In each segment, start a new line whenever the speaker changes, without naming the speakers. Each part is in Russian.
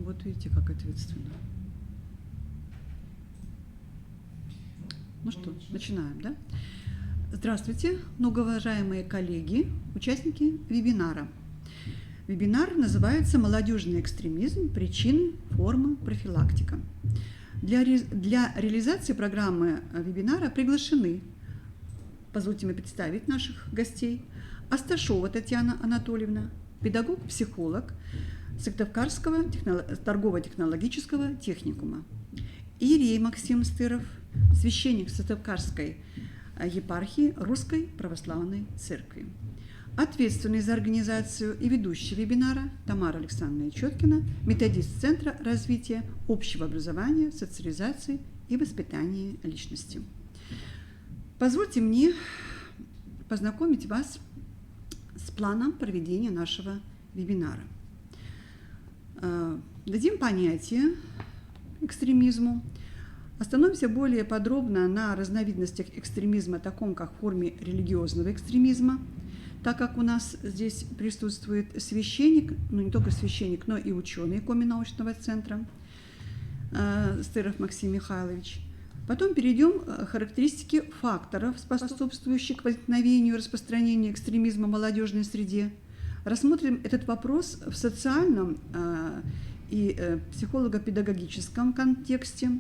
Вот видите, как ответственно. Ну что, начинаем, да? Здравствуйте, многоуважаемые коллеги, участники вебинара. Вебинар называется «Молодежный экстремизм. Причины, формы, профилактика». Для реализации программы вебинара приглашены, позвольте мне представить наших гостей, Асташова Татьяна Анатольевна, педагог-психолог Сыктывкарского торгово-технологического техникума, Иерей Максим Стыров, священник Сыктывкарской епархии Русской Православной Церкви. Ответственный за организацию и ведущий вебинара Тамара Александровна Четкина, методист Центра развития общего образования, социализации и воспитания личности. Позвольте мне познакомить вас с планом проведения нашего вебинара. Дадим понятие экстремизму, остановимся более подробно на разновидностях экстремизма, таком как в форме религиозного экстремизма, так как у нас здесь присутствует священник, ну не только священник, но и ученый Коми-научного центра Стыров Максим Михайлович. Потом перейдем к характеристике факторов, способствующих к возникновению и распространению экстремизма в молодежной среде. Рассмотрим этот вопрос в социальном и психолого-педагогическом контексте.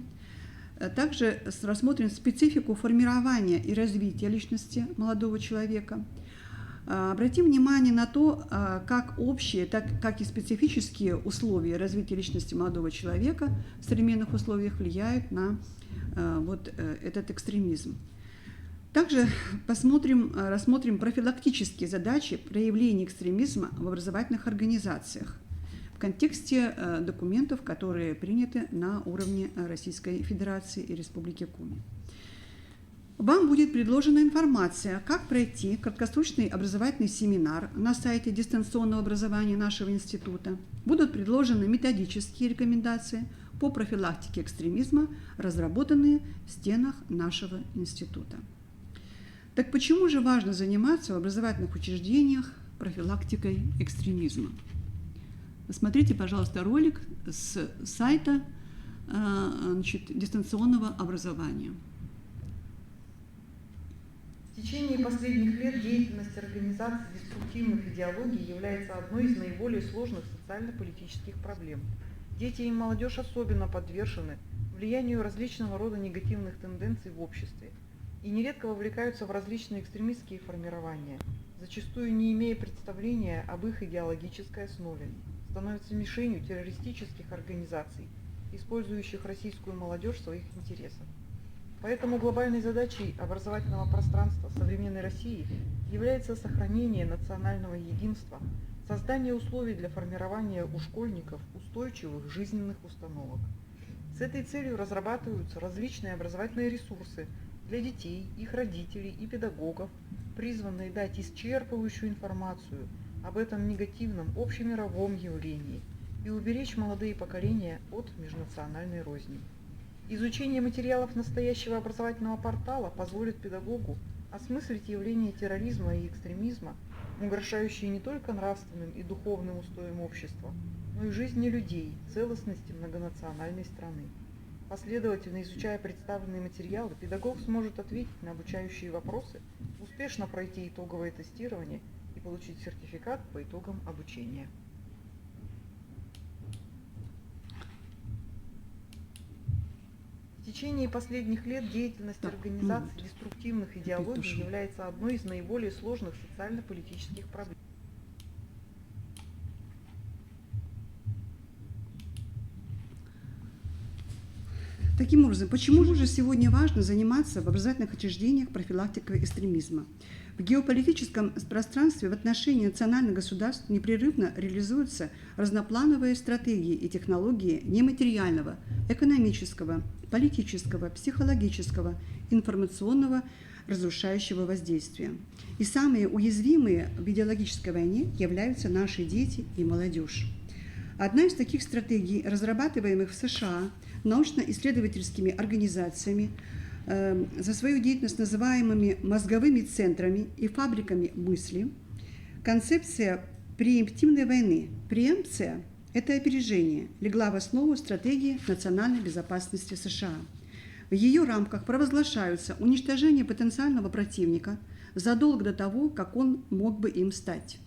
Также рассмотрим специфику формирования и развития личности молодого человека. Обратим внимание на то, как общие, так и специфические условия развития личности молодого человека в современных условиях влияют на этот экстремизм. Также рассмотрим профилактические задачи проявления экстремизма в образовательных организациях в контексте документов, которые приняты на уровне Российской Федерации и Республики Коми. Вам будет предложена информация, как пройти краткосрочный образовательный семинар на сайте дистанционного образования нашего института. Будут предложены методические рекомендации по профилактике экстремизма, разработанные в стенах нашего института. Так почему же важно заниматься в образовательных учреждениях профилактикой экстремизма? Посмотрите, пожалуйста, ролик с сайта дистанционного образования.
В течение последних лет деятельность организаций деструктивных идеологий является одной из наиболее сложных социально-политических проблем. Дети и молодежь особенно подвержены влиянию различного рода негативных тенденций в обществе и нередко вовлекаются в различные экстремистские формирования, зачастую не имея представления об их идеологической основе, становятся мишенью террористических организаций, использующих российскую молодежь в своих интересах. Поэтому глобальной задачей образовательного пространства современной России является сохранение национального единства, создание условий для формирования у школьников устойчивых жизненных установок. С этой целью разрабатываются различные образовательные ресурсы для детей, их родителей и педагогов, призванные дать исчерпывающую информацию об этом негативном общемировом явлении и уберечь молодые поколения от межнациональной розни. Изучение материалов настоящего образовательного портала позволит педагогу осмыслить явления терроризма и экстремизма, угрожающие не только нравственным и духовным устоям общества, но и жизни людей, целостности многонациональной страны. Последовательно изучая представленные материалы, педагог сможет ответить на обучающие вопросы, успешно пройти итоговое тестирование и получить сертификат по итогам обучения. В течение последних лет деятельность организаций деструктивных идеологий является одной из наиболее сложных социально-политических проблем.
Таким образом, почему же сегодня важно заниматься в образовательных учреждениях профилактикой экстремизма? В геополитическом пространстве в отношении национальных государств непрерывно реализуются разноплановые стратегии и технологии нематериального, экономического, политического, психологического, информационного, разрушающего воздействия. И самые уязвимые в идеологической войне являются наши дети и молодежь. Одна из таких стратегий, разрабатываемых в США научно-исследовательскими организациями, за свою деятельность называемыми мозговыми центрами и фабриками мысли, концепция преэмптивной войны. Преэмпция Это опережение легла в основу стратегии национальной безопасности США. В ее рамках провозглашаются уничтожение потенциального противника задолго до того, как он мог бы им стать.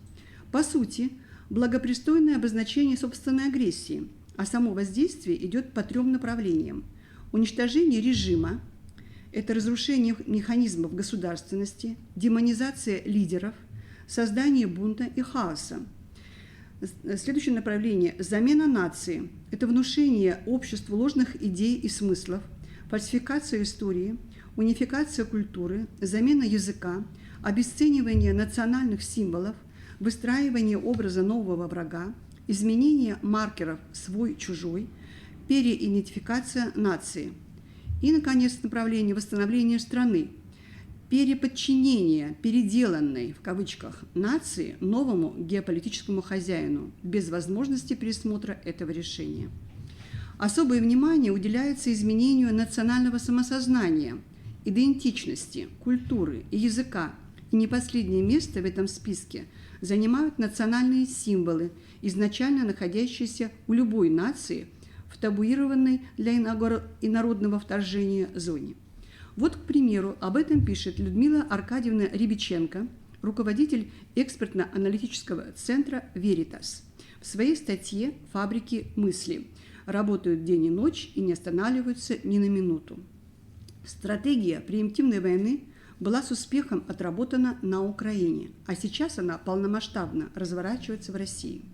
По сути, благопристойное обозначение собственной агрессии, а само воздействие идет по 3 направлениям. Уничтожение режима – это разрушение механизмов государственности, демонизация лидеров, создание бунта и хаоса. Следующее направление – замена нации. Это внушение обществу ложных идей и смыслов, фальсификация истории, унификация культуры, замена языка, обесценивание национальных символов, выстраивание образа нового врага, изменение маркеров «свой-чужой», переидентификация нации. И, наконец, направление восстановления страны, переподчинение переделанной, в кавычках, нации новому геополитическому хозяину без возможности пересмотра этого решения. Особое внимание уделяется изменению национального самосознания, идентичности, культуры и языка. И не последнее место в этом списке занимают национальные символы, изначально находящиеся у любой нации в табуированной для инородного вторжения зоне. Вот, к примеру, об этом пишет Людмила Аркадьевна Рябиченко, руководитель экспертно-аналитического центра «Веритас» в своей статье «Фабрики мысли». Работают день и ночь и не останавливаются ни на минуту. Стратегия преэмптивной войны была с успехом отработана на Украине, а сейчас она полномасштабно разворачивается в России.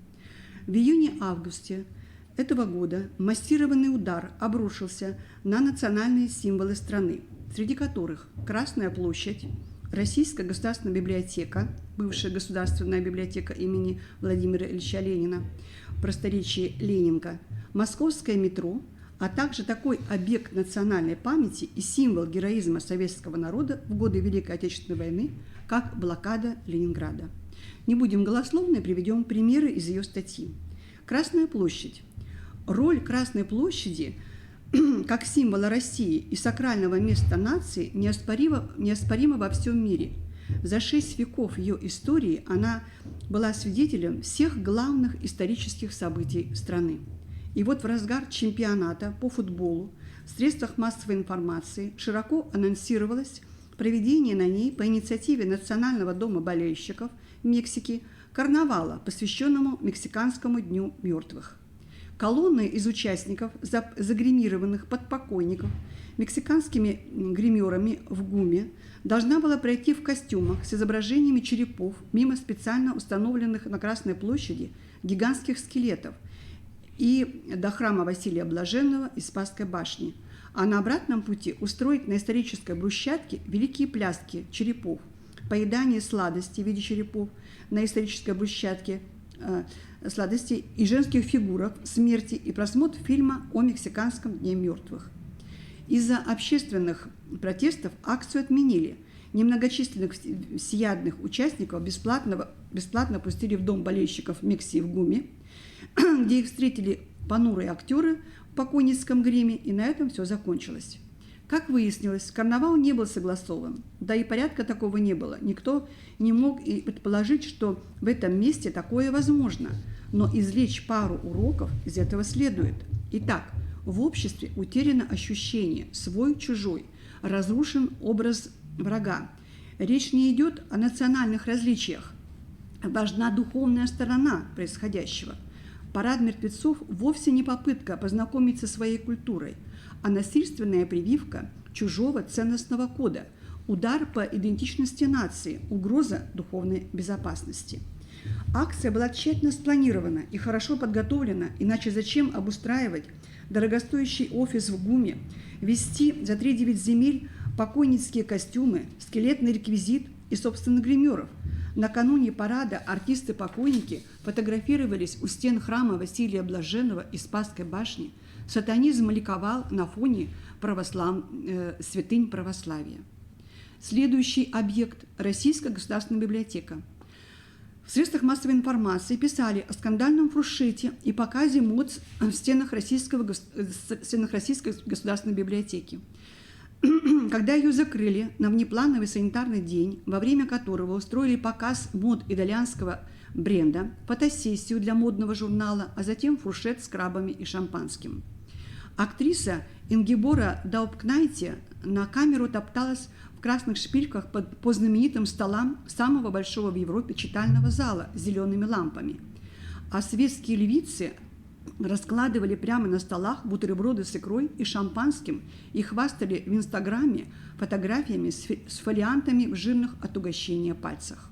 В июне-августе этого года массированный удар обрушился на национальные символы страны, среди которых Красная площадь, Российская государственная библиотека, бывшая Государственная библиотека имени Владимира Ильича Ленина, в просторечии Ленинка, Московское метро, а также такой объект национальной памяти и символ героизма советского народа в годы Великой Отечественной войны, как блокада Ленинграда. Не будем голословны, приведем примеры из ее статьи. Красная площадь. Роль Красной площади как символа России и сакрального места нации неоспорима во всем мире. За 6 веков ее истории она была свидетелем всех главных исторических событий страны. И вот в разгар чемпионата по футболу в средствах массовой информации широко анонсировалось проведение на ней по инициативе Национального дома болельщиков Мексики карнавала, посвященному Мексиканскому дню мертвых. Колонны из участников, загримированных под покойников, мексиканскими гримерами в ГУМе, должна была пройти в костюмах с изображениями черепов мимо специально установленных на Красной площади гигантских скелетов и до храма Василия Блаженного и Спасской башни, а на обратном пути устроить на исторической брусчатке великие пляски черепов, поедание сладостей в виде черепов на исторической брусчатке, сладостей и женских фигурок смерти и просмотр фильма о Мексиканском дне мертвых. Из-за общественных протестов акцию отменили. Немногочисленных всеядных участников бесплатно пустили в дом болельщиков Мексии в ГУМе, где их встретили понурые актеры в покойницком гриме, и на этом все закончилось. Как выяснилось, карнавал не был согласован, да и порядка такого не было. Никто не мог и предположить, что в этом месте такое возможно, но извлечь пару уроков из этого следует. Итак, в обществе утеряно ощущение свой-чужой, разрушен образ врага. Речь не идет о национальных различиях. Важна духовная сторона происходящего. Парад мертвецов вовсе не попытка познакомиться со своей культурой, а насильственная прививка чужого ценностного кода, удар по идентичности нации, угроза духовной безопасности. Акция была тщательно спланирована и хорошо подготовлена, иначе зачем обустраивать дорогостоящий офис в ГУМе, вести за 3-9 земель покойницкие костюмы, скелетный реквизит и, собственно, гримеров. Накануне парада артисты-покойники фотографировались у стен храма Василия Блаженного и Спасской башни. Сатанизм ликовал на фоне святынь православия. Следующий объект – Российская государственная библиотека. В средствах массовой информации писали о скандальном фуршете и показе мод в стенах Российской государственной библиотеки. Когда ее закрыли на внеплановый санитарный день, во время которого устроили показ мод итальянского бренда, фотосессию для модного журнала, а затем фуршет с крабами и шампанским. Актриса Ингебора Даупкнайте на камеру топталась в красных шпильках по знаменитым столам самого большого в Европе читального зала с зелеными лампами. А светские львицы раскладывали прямо на столах бутерброды с икрой и шампанским и хвастали в Инстаграме фотографиями с фолиантами в жирных от угощения пальцах.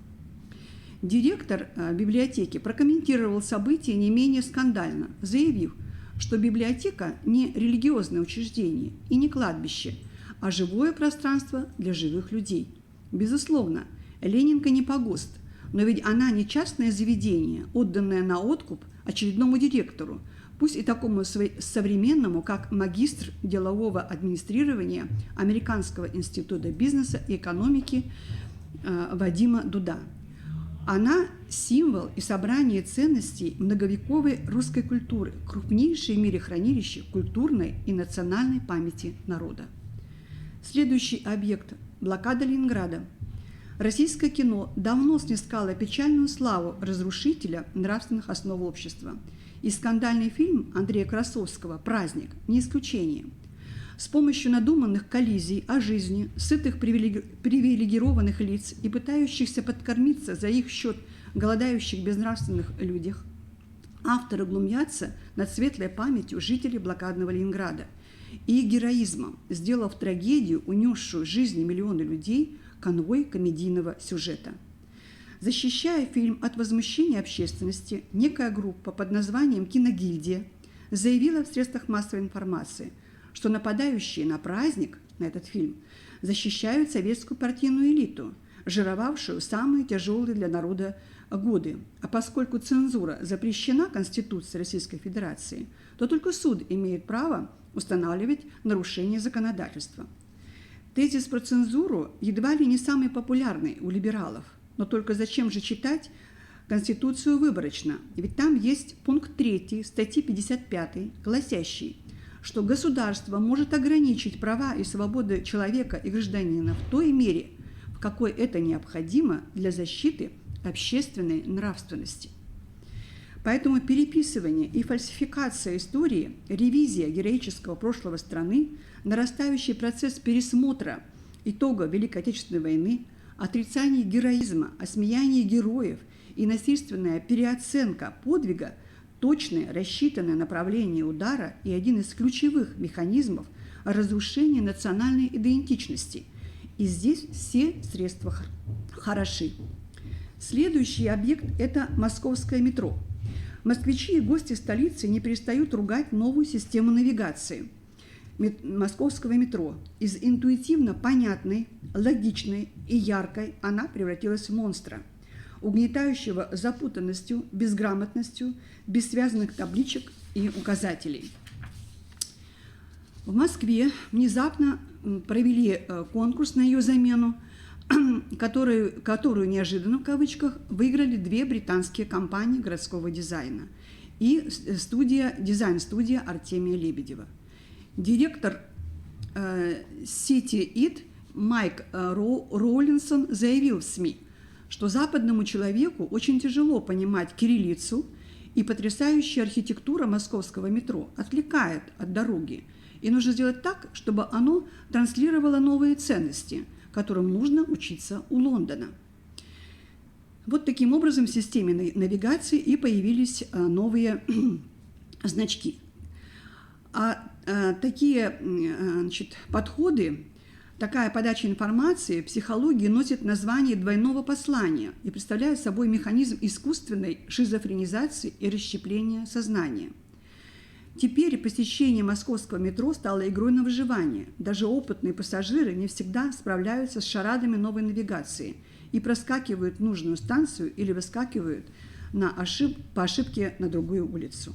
Директор библиотеки прокомментировал события не менее скандально, заявив, что библиотека не религиозное учреждение и не кладбище, а живое пространство для живых людей. Безусловно, Ленинка не погост, но ведь она не частное заведение, отданное на откуп очередному директору, пусть и такому современному, как магистр делового администрирования Американского института бизнеса и экономики Вадима Дуда. Она – символ и собрание ценностей многовековой русской культуры, крупнейшее в мире хранилище культурной и национальной памяти народа. Следующий объект – блокада Ленинграда. Российское кино давно снискало печальную славу разрушителя нравственных основ общества. И скандальный фильм Андрея Красовского «Праздник» не исключение. С помощью надуманных коллизий о жизни, сытых привилегированных лиц и пытающихся подкормиться за их счет голодающих безнравственных людях, авторы глумятся над светлой памятью жителей блокадного Ленинграда и их героизмом, сделав трагедию, унесшую жизни миллионы людей, конвой комедийного сюжета. Защищая фильм от возмущения общественности, некая группа под названием «Киногильдия» заявила в средствах массовой информации, что нападающие на праздник, на этот фильм, защищают советскую партийную элиту, жировавшую самые тяжелые для народа годы. А поскольку цензура запрещена Конституцией Российской Федерации, то только суд имеет право устанавливать нарушение законодательства. Тезис про цензуру едва ли не самый популярный у либералов. Но только зачем же читать Конституцию выборочно? Ведь там есть пункт 3 статьи 55, гласящий, что государство может ограничить права и свободы человека и гражданина в той мере, в какой это необходимо для защиты общественной нравственности. Поэтому переписывание и фальсификация истории, ревизия героического прошлого страны, нарастающий процесс пересмотра итога Великой Отечественной войны, отрицание героизма, осмеяние героев и насильственная переоценка подвига – точное, рассчитанное направление удара и один из ключевых механизмов разрушения национальной идентичности. И здесь все средства хороши. Следующий объект – это московское метро. Москвичи и гости столицы не перестают ругать новую систему навигации московского метро. Из интуитивно понятной, логичной и яркой она превратилась в монстра, угнетающего запутанностью, безграмотностью, без связанных табличек и указателей. В Москве внезапно провели конкурс на ее замену, которую неожиданно, в кавычках, выиграли две британские компании городского дизайна и дизайн-студия Артемия Лебедева. Директор сети ИТ Майк Роулинсон заявил в СМИ, что западному человеку очень тяжело понимать кириллицу, и потрясающая архитектура московского метро отвлекает от дороги, и нужно сделать так, чтобы оно транслировало новые ценности, которым нужно учиться у Лондона. Вот таким образом в системе навигации и появились новые значки. Такие подходы, такая подача информации в психологии носит название двойного послания и представляет собой механизм искусственной шизофренизации и расщепления сознания. Теперь посещение московского метро стало игрой на выживание. Даже опытные пассажиры не всегда справляются с шарадами новой навигации и проскакивают нужную станцию или выскакивают по ошибке на другую улицу.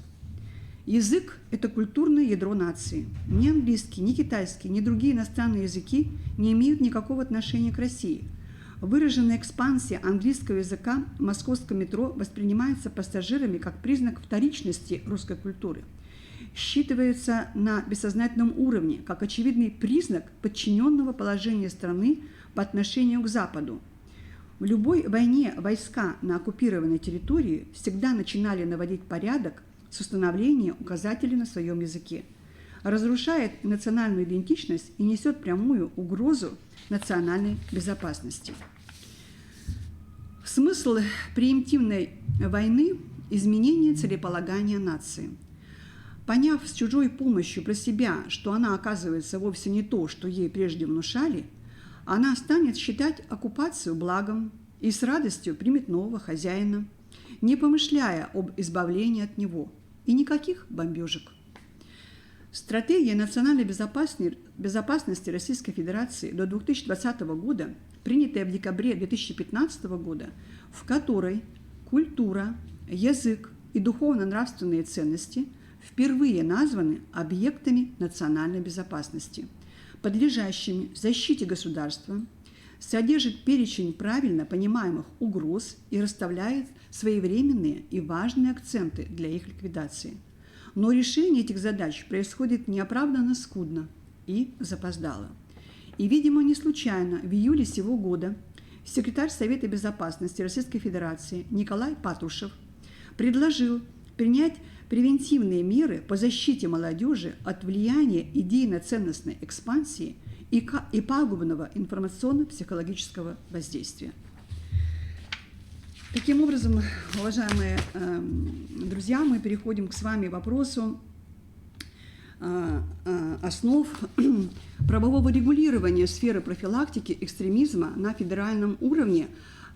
Язык – это культурное ядро нации. Ни английский, ни китайский, ни другие иностранные языки не имеют никакого отношения к России. Выраженная экспансия английского языка в московском метро воспринимается пассажирами как признак вторичности русской культуры. Считывается на бессознательном уровне, как очевидный признак подчиненного положения страны по отношению к Западу. В любой войне войска на оккупированной территории всегда начинали наводить порядок с установления указателей на своем языке, разрушает национальную идентичность и несет прямую угрозу национальной безопасности. Смысл преемптивной войны – изменение целеполагания нации. Поняв с чужой помощью про себя, что она оказывается вовсе не то, что ей прежде внушали, она станет считать оккупацию благом и с радостью примет нового хозяина, не помышляя об избавлении от него, и никаких бомбежек. Стратегия национальной безопасности Российской Федерации до 2020 года, принятая в декабре 2015 года, в которой культура, язык и духовно-нравственные ценности впервые названы объектами национальной безопасности, подлежащими защите государства, содержит перечень правильно понимаемых угроз и расставляет своевременные и важные акценты для их ликвидации. Но решение этих задач происходит неоправданно скудно и запоздало. И, видимо, не случайно в июле сего года секретарь Совета Безопасности Российской Федерации Николай Патрушев предложил принять превентивные меры по защите молодежи от влияния идейно-ценностной экспансии и пагубного информационно-психологического воздействия. Таким образом, уважаемые друзья, мы переходим к с вами вопросу основ правового регулирования сферы профилактики экстремизма на федеральном уровне.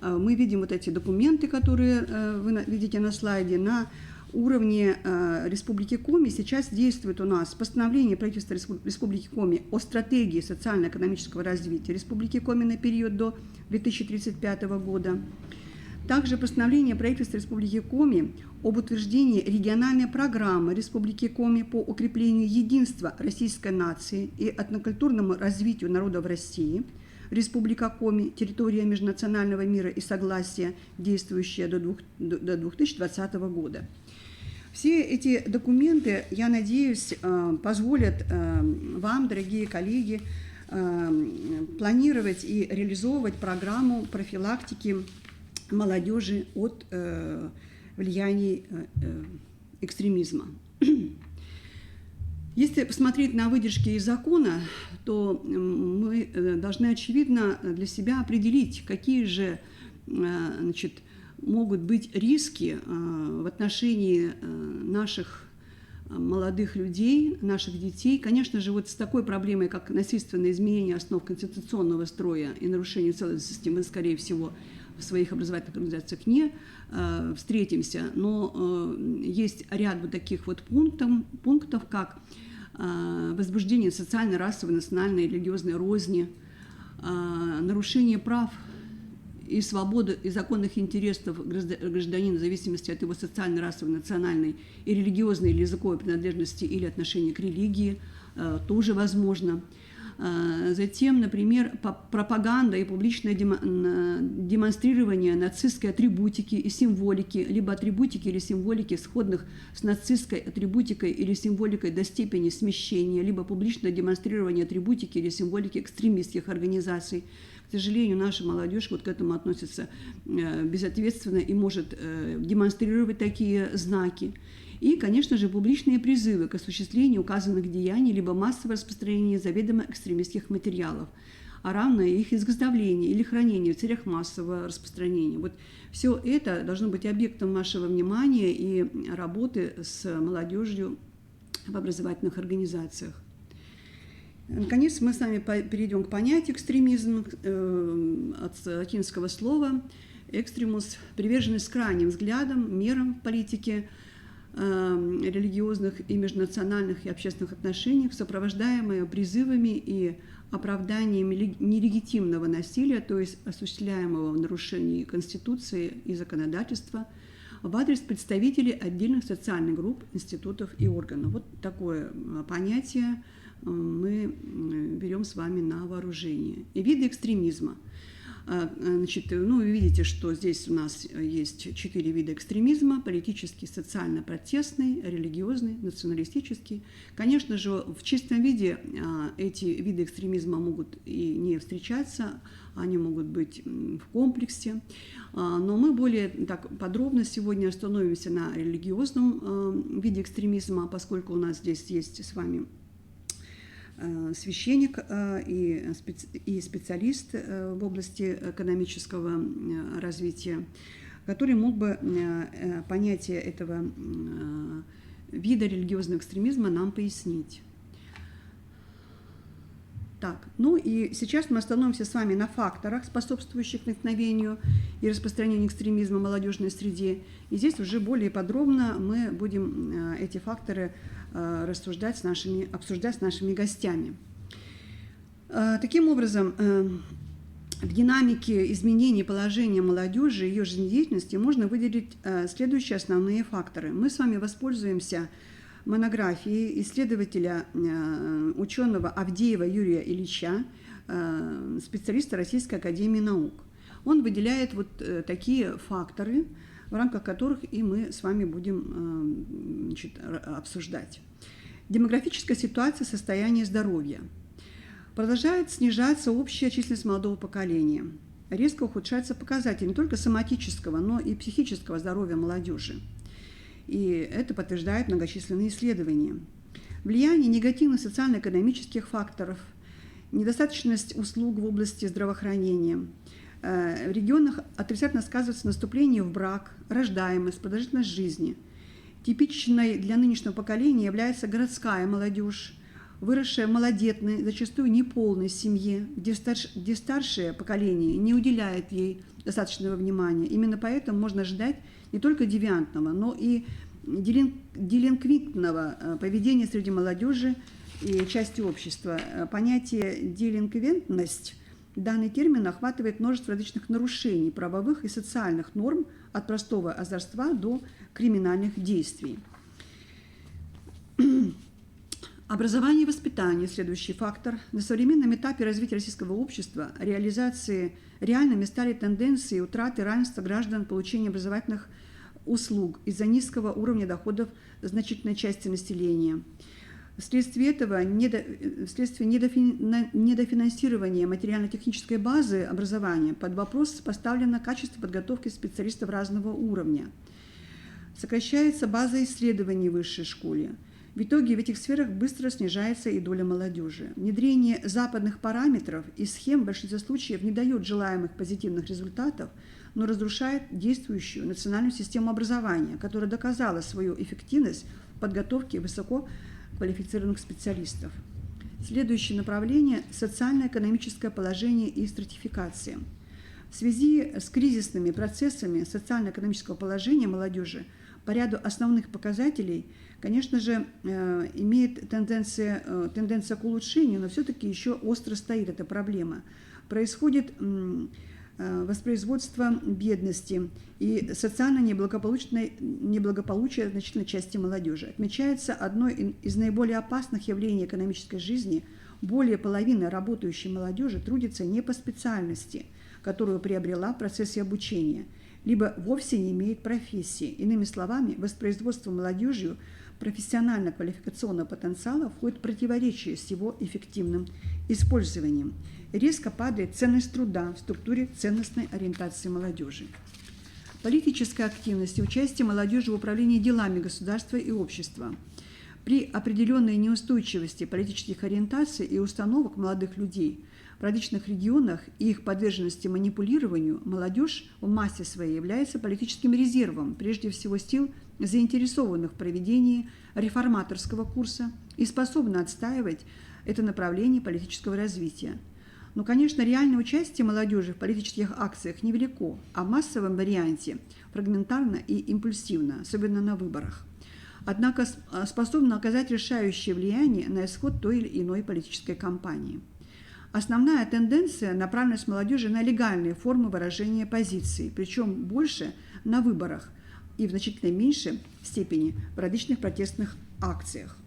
Мы видим вот эти документы, которые вы видите на слайде. На уровне Республики Коми сейчас действует у нас постановление правительства Республики Коми о стратегии социально-экономического развития Республики Коми на период до 2035 года. Также постановление правительства Республики Коми об утверждении региональной программы Республики Коми по укреплению единства российской нации и этнокультурному развитию народов России, Республика Коми, территория межнационального мира и согласия, действующая до 2020 года. Все эти документы, я надеюсь, позволят вам, дорогие коллеги, планировать и реализовывать программу профилактики молодежи от влияний экстремизма. Если посмотреть на выдержки из закона, то мы должны, очевидно, для себя определить, какие же могут быть риски в отношении наших молодых людей, наших детей. Конечно же, вот с такой проблемой, как насильственное изменение основ конституционного строя и нарушение целостности, мы, скорее всего, в своих образовательных организациях не встретимся, но есть ряд вот таких вот пунктов, как возбуждение социальной, расовой, национальной, религиозной розни, нарушение прав и свободы и законных интересов гражданина в зависимости от его социальной, расовой, национальной и религиозной или языковой принадлежности или отношения к религии, тоже возможно. Затем, например, пропаганда и публичное демонстрирование нацистской атрибутики и символики, либо атрибутики или символики, сходных с нацистской атрибутикой или символикой до степени смещения, либо публичное демонстрирование атрибутики или символики экстремистских организаций. К сожалению, наша молодежь вот к этому относится безответственно и может демонстрировать такие знаки. И, конечно же, публичные призывы к осуществлению указанных деяний либо массовое распространение заведомо экстремистских материалов, а равно их изготовление или хранение в целях массового распространения. Вот все это должно быть объектом нашего внимания и работы с молодежью в образовательных организациях. Наконец, мы с вами перейдем к понятию экстремизм от латинского слова «экстремус» – приверженность крайним взглядам, мерам в политике, религиозных и межнациональных и общественных отношениях, сопровождаемые призывами и оправданиями нелегитимного насилия, то есть осуществляемого в нарушении Конституции и законодательства, в адрес представителей отдельных социальных групп, институтов и органов. Вот такое понятие мы берем с вами на вооружение. И виды экстремизма. Значит, вы видите, что здесь у нас есть 4 вида экстремизма: политический, социально-протестный, религиозный, националистический. Конечно же, в чистом виде эти виды экстремизма могут и не встречаться, они могут быть в комплексе. Но мы более так подробно сегодня остановимся на религиозном виде экстремизма, поскольку у нас здесь есть с вами священник и специалист в области экономического развития, который мог бы понятие этого вида религиозного экстремизма нам пояснить. Так, и сейчас мы остановимся с вами на факторах, способствующих возникновению и распространению экстремизма в молодежной среде. И здесь уже более подробно мы будем эти факторы обсуждать с нашими гостями. Таким образом, в динамике изменений положения молодежи и ее жизнедеятельности можно выделить следующие основные факторы. Мы с вами воспользуемся монографией исследователя, ученого Авдеева Юрия Ильича, специалиста Российской академии наук. Он выделяет вот такие факторы, в рамках которых и мы с вами будем обсуждать. Демографическая ситуация, состояние здоровья. Продолжает снижаться общая численность молодого поколения. Резко ухудшаются показатели не только соматического, но и психического здоровья молодежи. И это подтверждают многочисленные исследования. Влияние негативных социально-экономических факторов, недостаточность услуг в области здравоохранения. В регионах отрицательно сказывается наступление в брак, рождаемость, продолжительность жизни. Типичной для нынешнего поколения является городская молодежь, выросшая в малодетной, зачастую неполной семье, где старшее поколение не уделяет ей достаточного внимания. Именно поэтому можно ожидать не только девиантного, но и делинквентного поведения среди молодежи и части общества. Понятие «делинквентность» данный термин охватывает множество различных нарушений правовых и социальных норм от простого озорства до криминальных действий. Образование и воспитание – следующий фактор. На современном этапе развития российского общества реальными стали тенденции утраты равенства граждан в получении образовательных услуг из-за низкого уровня доходов значительной части населения. Вследствие этого, вследствие недофинансирования материально-технической базы образования под вопрос поставлено качество подготовки специалистов разного уровня. Сокращается база исследований в высшей школе. В итоге в этих сферах быстро снижается и доля молодежи. Внедрение западных параметров и схем в большинстве случаев не дает желаемых позитивных результатов, но разрушает действующую национальную систему образования, которая доказала свою эффективность в подготовке высококвалифицированных специалистов. Следующее направление – социально-экономическое положение и стратификация. В связи с кризисными процессами социально-экономического положения молодежи по ряду основных показателей, конечно же, имеет тенденция к улучшению, но все-таки еще остро стоит эта проблема. Происходит воспроизводство бедности и социально неблагополучия значительной части молодежи. Отмечается одно из наиболее опасных явлений экономической жизни. Более половины работающей молодежи трудится не по специальности, которую приобрела в процессе обучения, либо вовсе не имеет профессии. Иными словами, воспроизводство молодежью профессионально-квалификационного потенциала входит в противоречие с его эффективным использованием. Резко падает ценность труда в структуре ценностной ориентации молодежи. Политическая активность и участие молодежи в управлении делами государства и общества. При определенной неустойчивости политических ориентаций и установок молодых людей в различных регионах и их подверженности манипулированию, молодежь в массе своей является политическим резервом, прежде всего сил, заинтересованных в проведении реформаторского курса и способна отстаивать это направление политического развития. Но, конечно, реальное участие молодежи в политических акциях невелико, а в массовом варианте фрагментарно и импульсивно, особенно на выборах. Однако способна оказать решающее влияние на исход той или иной политической кампании. Основная тенденция – направленность молодежи на легальные формы выражения позиции, причем больше на выборах и в значительно меньшей степени в различных протестных акциях.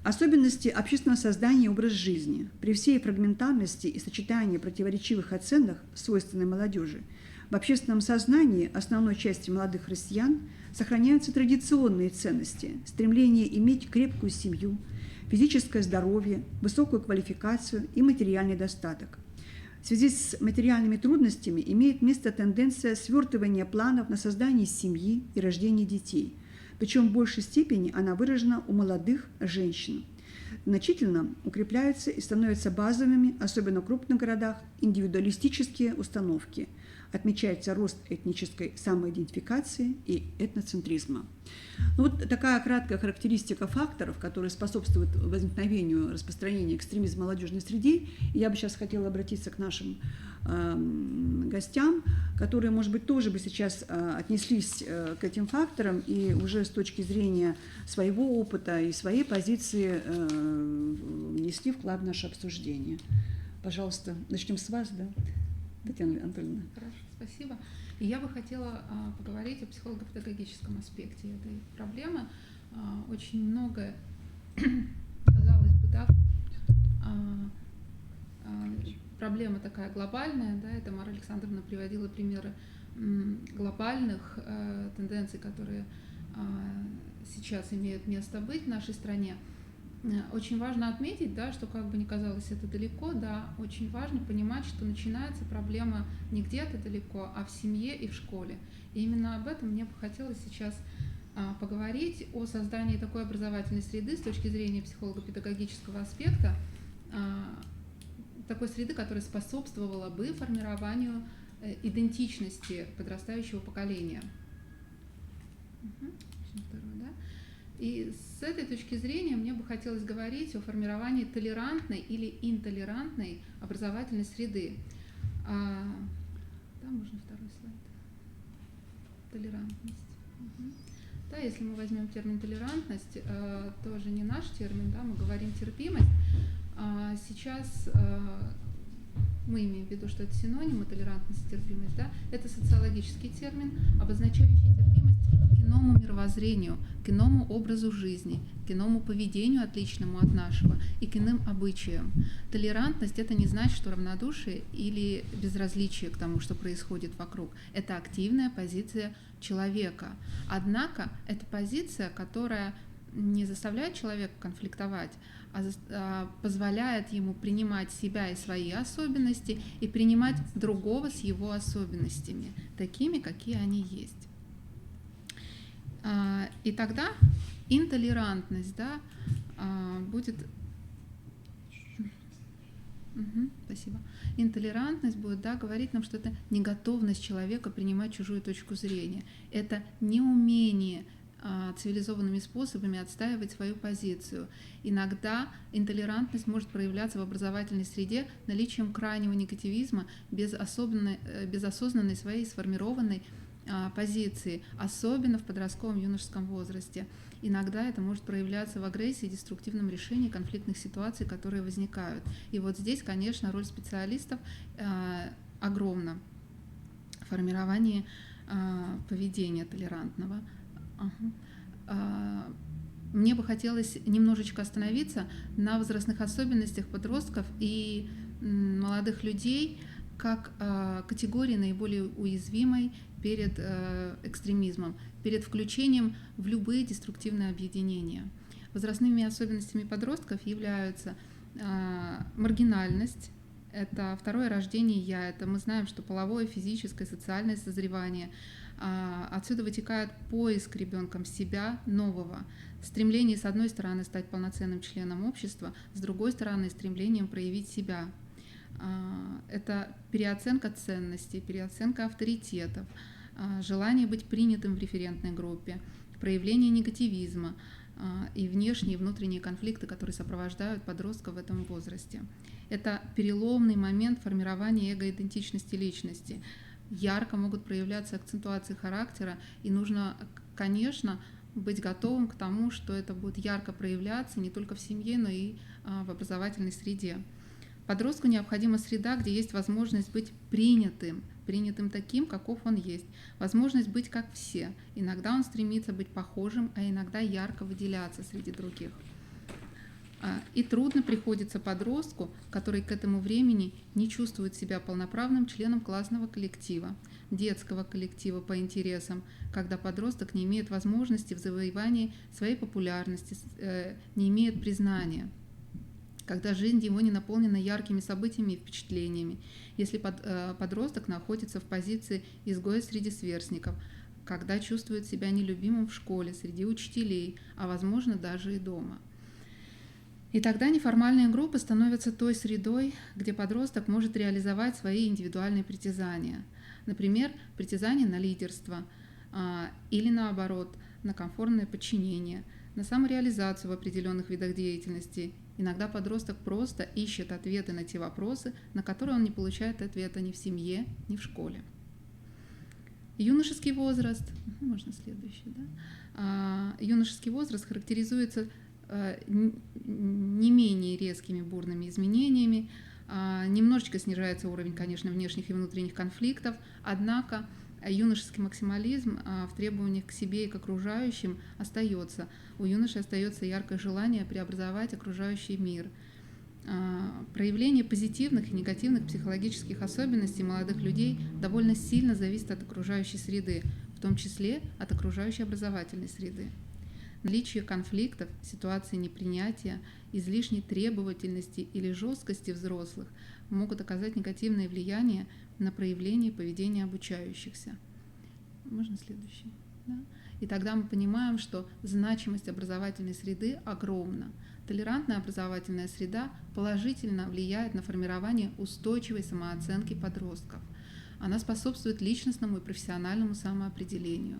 Особенности общественного создания и образ жизни. При всей фрагментарности и сочетании противоречивых оценок, свойственной молодежи, в общественном сознании основной части молодых россиян сохраняются традиционные ценности, стремление иметь крепкую семью, физическое здоровье, высокую квалификацию и материальный достаток. В связи с материальными трудностями имеет место тенденция свертывания планов на создание семьи и рождение детей, причем в большей степени она выражена у молодых женщин. Значительно укрепляются и становятся базовыми, особенно в крупных городах, индивидуалистические установки. Отмечается рост этнической самоидентификации и этноцентризма. Ну, вот такая краткая характеристика факторов, которые способствуют возникновению распространения экстремизма в молодежной среде. И я бы сейчас хотела обратиться к нашим гостям, которые, может быть, тоже бы сейчас отнеслись к этим факторам и уже с точки зрения своего опыта и своей позиции внесли вклад в наше обсуждение. Пожалуйста, начнем с вас, да, Татьяна Анатольевна.
Хорошо, спасибо. И я бы хотела поговорить о психолого-педагогическом аспекте этой проблемы. Очень многое, казалось бы, да, проблема такая глобальная, да, это Тамара Александровна приводила примеры глобальных тенденций, которые сейчас имеют место быть в нашей стране. Очень важно отметить, да, что как бы ни казалось это далеко, да, очень важно понимать, что начинается проблема не где-то далеко, а в семье и в школе. И именно об этом мне бы хотелось сейчас поговорить, о создании такой образовательной среды с точки зрения психолого-педагогического аспекта, такой среды, которая способствовала бы формированию идентичности подрастающего поколения. И с этой точки зрения мне бы хотелось говорить о формировании толерантной или интолерантной образовательной среды. Да, можно второй слайд. Толерантность. Да, если мы возьмем термин толерантность, тоже не наш термин, да, мы говорим терпимость. Сейчас мы имеем в виду, что это синонимы толерантность и терпимость, да, это социологический термин, обозначающий терпимость к иному мировоззрению, к иному образу жизни, к иному поведению, отличному от нашего, и к иным обычаям. Толерантность — это не значит, что равнодушие или безразличие к тому, что происходит вокруг. Это активная позиция человека. Однако это позиция, которая не заставляет человека конфликтовать, а позволяет ему принимать себя и свои особенности и принимать другого с его особенностями, такими, какие они есть. И тогда интолерантность, да, будет... Спасибо. Интолерантность будет, да, говорить нам, что это неготовность человека принимать чужую точку зрения. Это неумение цивилизованными способами отстаивать свою позицию. Иногда интолерантность может проявляться в образовательной среде наличием крайнего негативизма без осознанной своей сформированной позиции, особенно в подростковом юношеском возрасте. Иногда это может проявляться в агрессии и деструктивном решении конфликтных ситуаций, которые возникают. И вот здесь, конечно, роль специалистов огромна в формировании поведения толерантного. Мне бы хотелось немножечко остановиться на возрастных особенностях подростков и молодых людей как категории наиболее уязвимой перед экстремизмом, перед включением в любые деструктивные объединения. Возрастными особенностями подростков являются маргинальность, это второе рождение «я», это мы знаем, что половое, физическое, социальное созревание. Отсюда вытекает поиск ребенком себя нового, стремление, с одной стороны, стать полноценным членом общества, с другой стороны, стремлением проявить себя. Это переоценка ценностей, переоценка авторитетов, желание быть принятым в референтной группе, проявление негативизма и внешние и внутренние конфликты, которые сопровождают подростков в этом возрасте. Это переломный момент формирования эго-идентичности личности. Ярко могут проявляться акцентуации характера, и нужно, конечно, быть готовым к тому, что это будет ярко проявляться не только в семье, но и в образовательной среде. Подростку необходима среда, где есть возможность быть принятым таким, каков он есть, возможность быть как все. Иногда он стремится быть похожим, а иногда ярко выделяться среди других. И трудно приходится подростку, который к этому времени не чувствует себя полноправным членом классного коллектива, детского коллектива по интересам, когда подросток не имеет возможности в завоевании своей популярности, не имеет признания, когда жизнь его не наполнена яркими событиями и впечатлениями, если подросток находится в позиции изгоя среди сверстников, когда чувствует себя нелюбимым в школе, среди учителей, а возможно даже и дома. И тогда неформальные группы становятся той средой, где подросток может реализовать свои индивидуальные притязания. Например, притязания на лидерство или наоборот, на комфортное подчинение, на самореализацию в определенных видах деятельности. Иногда подросток просто ищет ответы на те вопросы, на которые он не получает ответа ни в семье, ни в школе. Юношеский возраст, можно следующий, да? Юношеский возраст характеризуется не менее резкими бурными изменениями. Немножечко снижается уровень, конечно, внешних и внутренних конфликтов, однако юношеский максимализм в требованиях к себе и к окружающим остается. У юноши остается яркое желание преобразовать окружающий мир. Проявление позитивных и негативных психологических особенностей молодых людей довольно сильно зависит от окружающей среды, в том числе от окружающей образовательной среды. Наличие конфликтов, ситуации непринятия, излишней требовательности или жесткости взрослых могут оказать негативное влияние на проявление поведения обучающихся. Можно следующий? Да? И тогда мы понимаем, что значимость образовательной среды огромна. Толерантная образовательная среда положительно влияет на формирование устойчивой самооценки подростков. Она способствует личностному и профессиональному самоопределению.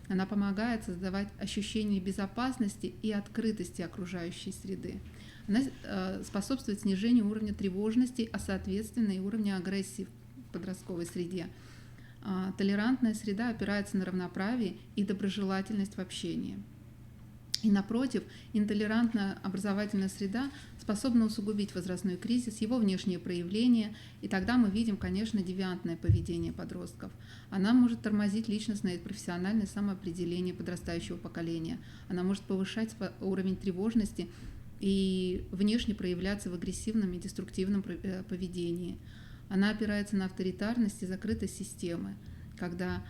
Она помогает создавать ощущение безопасности и открытости окружающей среды. Она способствует снижению уровня тревожности, а соответственно и уровня агрессии в подростковой среде. Толерантная среда опирается на равноправие и доброжелательность в общении. И напротив, интолерантная образовательная среда способна усугубить возрастной кризис, его внешние проявления, и тогда мы видим, конечно, девиантное поведение подростков. Она может тормозить личностное и профессиональное самоопределение подрастающего поколения. Она может повышать уровень тревожности и внешне проявляться в агрессивном и деструктивном поведении. Она опирается на авторитарность и закрытость системы, когда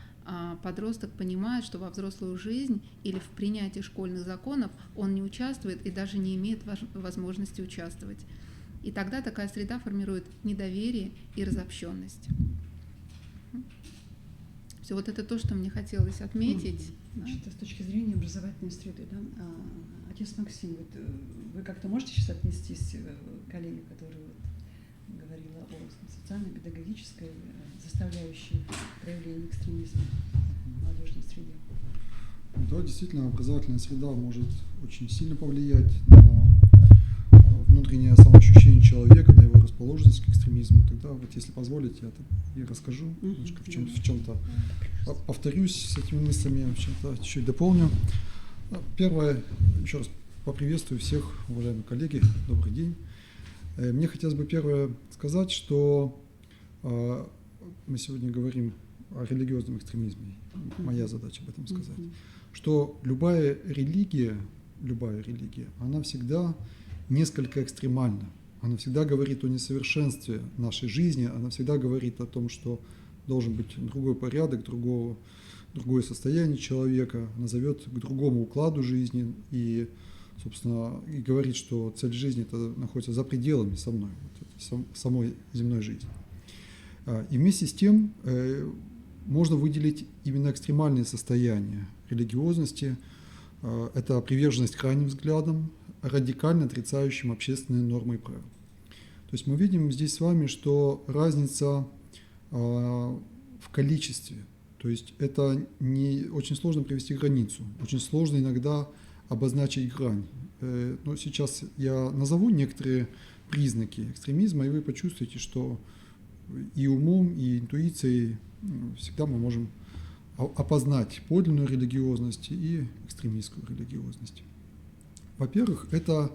подросток понимает, что во взрослую жизнь или в принятии школьных законов он не участвует и даже не имеет возможности участвовать. И тогда такая среда формирует недоверие и разобщенность. Все вот это то, что мне хотелось отметить.
Значит, с точки зрения образовательной среды, да? Отец Максим, вот вы как-то можете сейчас отнестись к коллеге, которая вот говорила о социально-педагогической составляющей проявления экстремизма в молодежной среде?
Да, действительно, образовательная среда может очень сильно повлиять на внутреннее самоощущение человека, на его расположенность к экстремизму. Тогда, вот, если позволите, я расскажу, немножко в чем-то повторюсь с этими мыслями, в чем-то чуть дополню. Первое, еще раз поприветствую всех, уважаемые коллеги, добрый день. Мне хотелось бы первое сказать, что мы сегодня говорим о религиозном экстремизме. Моя задача об этом сказать. Что любая религия, она всегда несколько экстремальна. Она всегда говорит о несовершенстве нашей жизни, она всегда говорит о том, что должен быть другой порядок, другое состояние человека, она зовет к другому укладу жизни и, собственно, и говорит, что цель жизни это находится за пределами самой земной жизни. И вместе с тем можно выделить именно экстремальные состояния религиозности. Это приверженность крайним взглядам, радикально отрицающим общественные нормы и правила. То есть мы видим здесь с вами, что разница в количестве. То есть это не очень сложно привести границу, очень сложно иногда обозначить грань. Но сейчас я назову некоторые признаки экстремизма, и вы почувствуете, что и умом, и интуицией всегда мы можем опознать подлинную религиозность и экстремистскую религиозность. Во-первых, это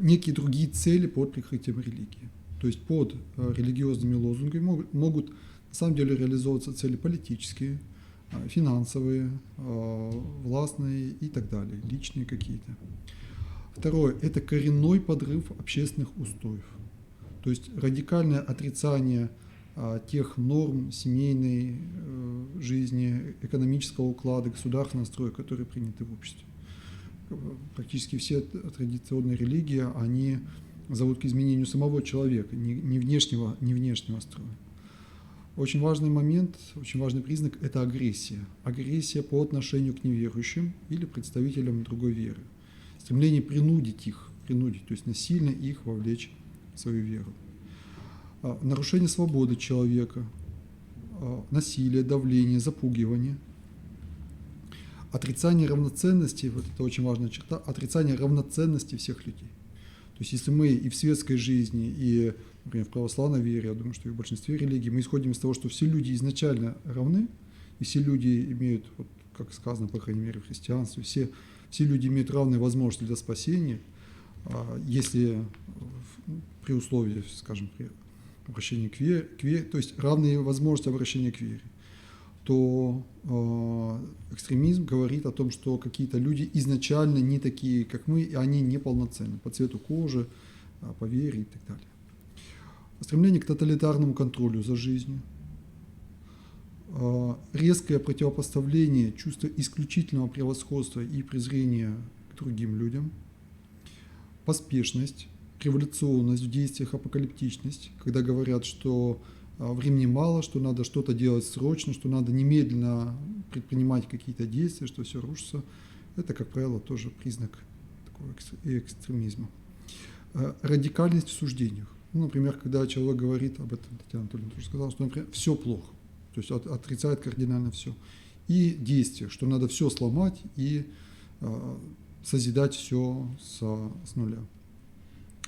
некие другие цели под прикрытием религии. То есть под религиозными лозунгами могут на самом деле реализовываться цели политические, финансовые, властные и так далее, личные какие-то. Второе – это коренной подрыв общественных устоев. То есть радикальное отрицание тех норм семейной жизни, экономического уклада, государственного строя, которые приняты в обществе. Практически все традиционные религии, они зовут к изменению самого человека, не внешнего строя. Очень важный момент, очень важный признак – это агрессия. Агрессия по отношению к неверующим или представителям другой веры. Стремление принудить, то есть насильно их вовлечь в свою веру. Нарушение свободы человека, насилие, давление, запугивание. Отрицание равноценности, вот это очень важная черта, отрицание равноценности всех людей. То есть если мы и в светской жизни, и, например, в православной вере, я думаю, что и в большинстве религий, мы исходим из того, что все люди изначально равны, и все люди имеют, вот, как сказано, по крайней мере, в христианстве, все люди имеют равные возможности для спасения, если при условии, скажем, при обращении к вере, то есть равные возможности обращения к вере, то экстремизм говорит о том, что какие-то люди изначально не такие, как мы, и они неполноценны по цвету кожи, по вере и так далее. Стремление к тоталитарному контролю за жизнью, резкое противопоставление чувства исключительного превосходства и презрения к другим людям, поспешность, революционность в действиях, апокалиптичность, когда говорят, что времени мало, что надо что-то делать срочно, что надо немедленно предпринимать какие-то действия, что все рушится. Это, как правило, тоже признак такого экстремизма. Радикальность в суждениях. Ну, например, когда человек говорит, об этом Татьяна Анатольевна тоже сказала, что, например, все плохо, то есть отрицает кардинально все. И действие, что надо все сломать и созидать все с нуля.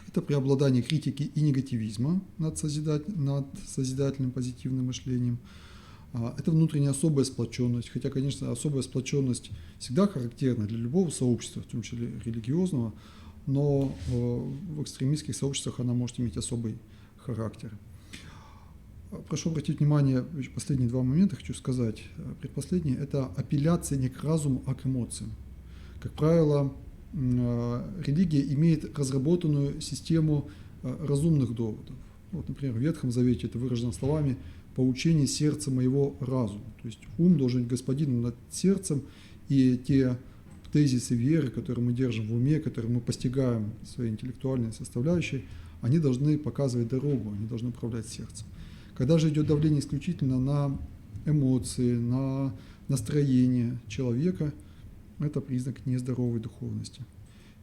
Это преобладание критики и негативизма над созидательным позитивным мышлением. Это внутренняя особая сплоченность, хотя, конечно, особая сплоченность всегда характерна для любого сообщества, в том числе религиозного, но в экстремистских сообществах она может иметь особый характер. Прошу обратить внимание, последние два момента хочу сказать. Предпоследний – это апелляция не к разуму, а к эмоциям. Как правило, религия имеет разработанную систему разумных доводов. Вот, например, в Ветхом Завете это выражено словами «поучение сердца моего разума». То есть ум должен быть господином над сердцем, и те тезисы веры, которые мы держим в уме, которые мы постигаем своей интеллектуальной составляющей, они должны показывать дорогу, они должны управлять сердцем. Когда же идет давление исключительно на эмоции, на настроение человека, это признак нездоровой духовности.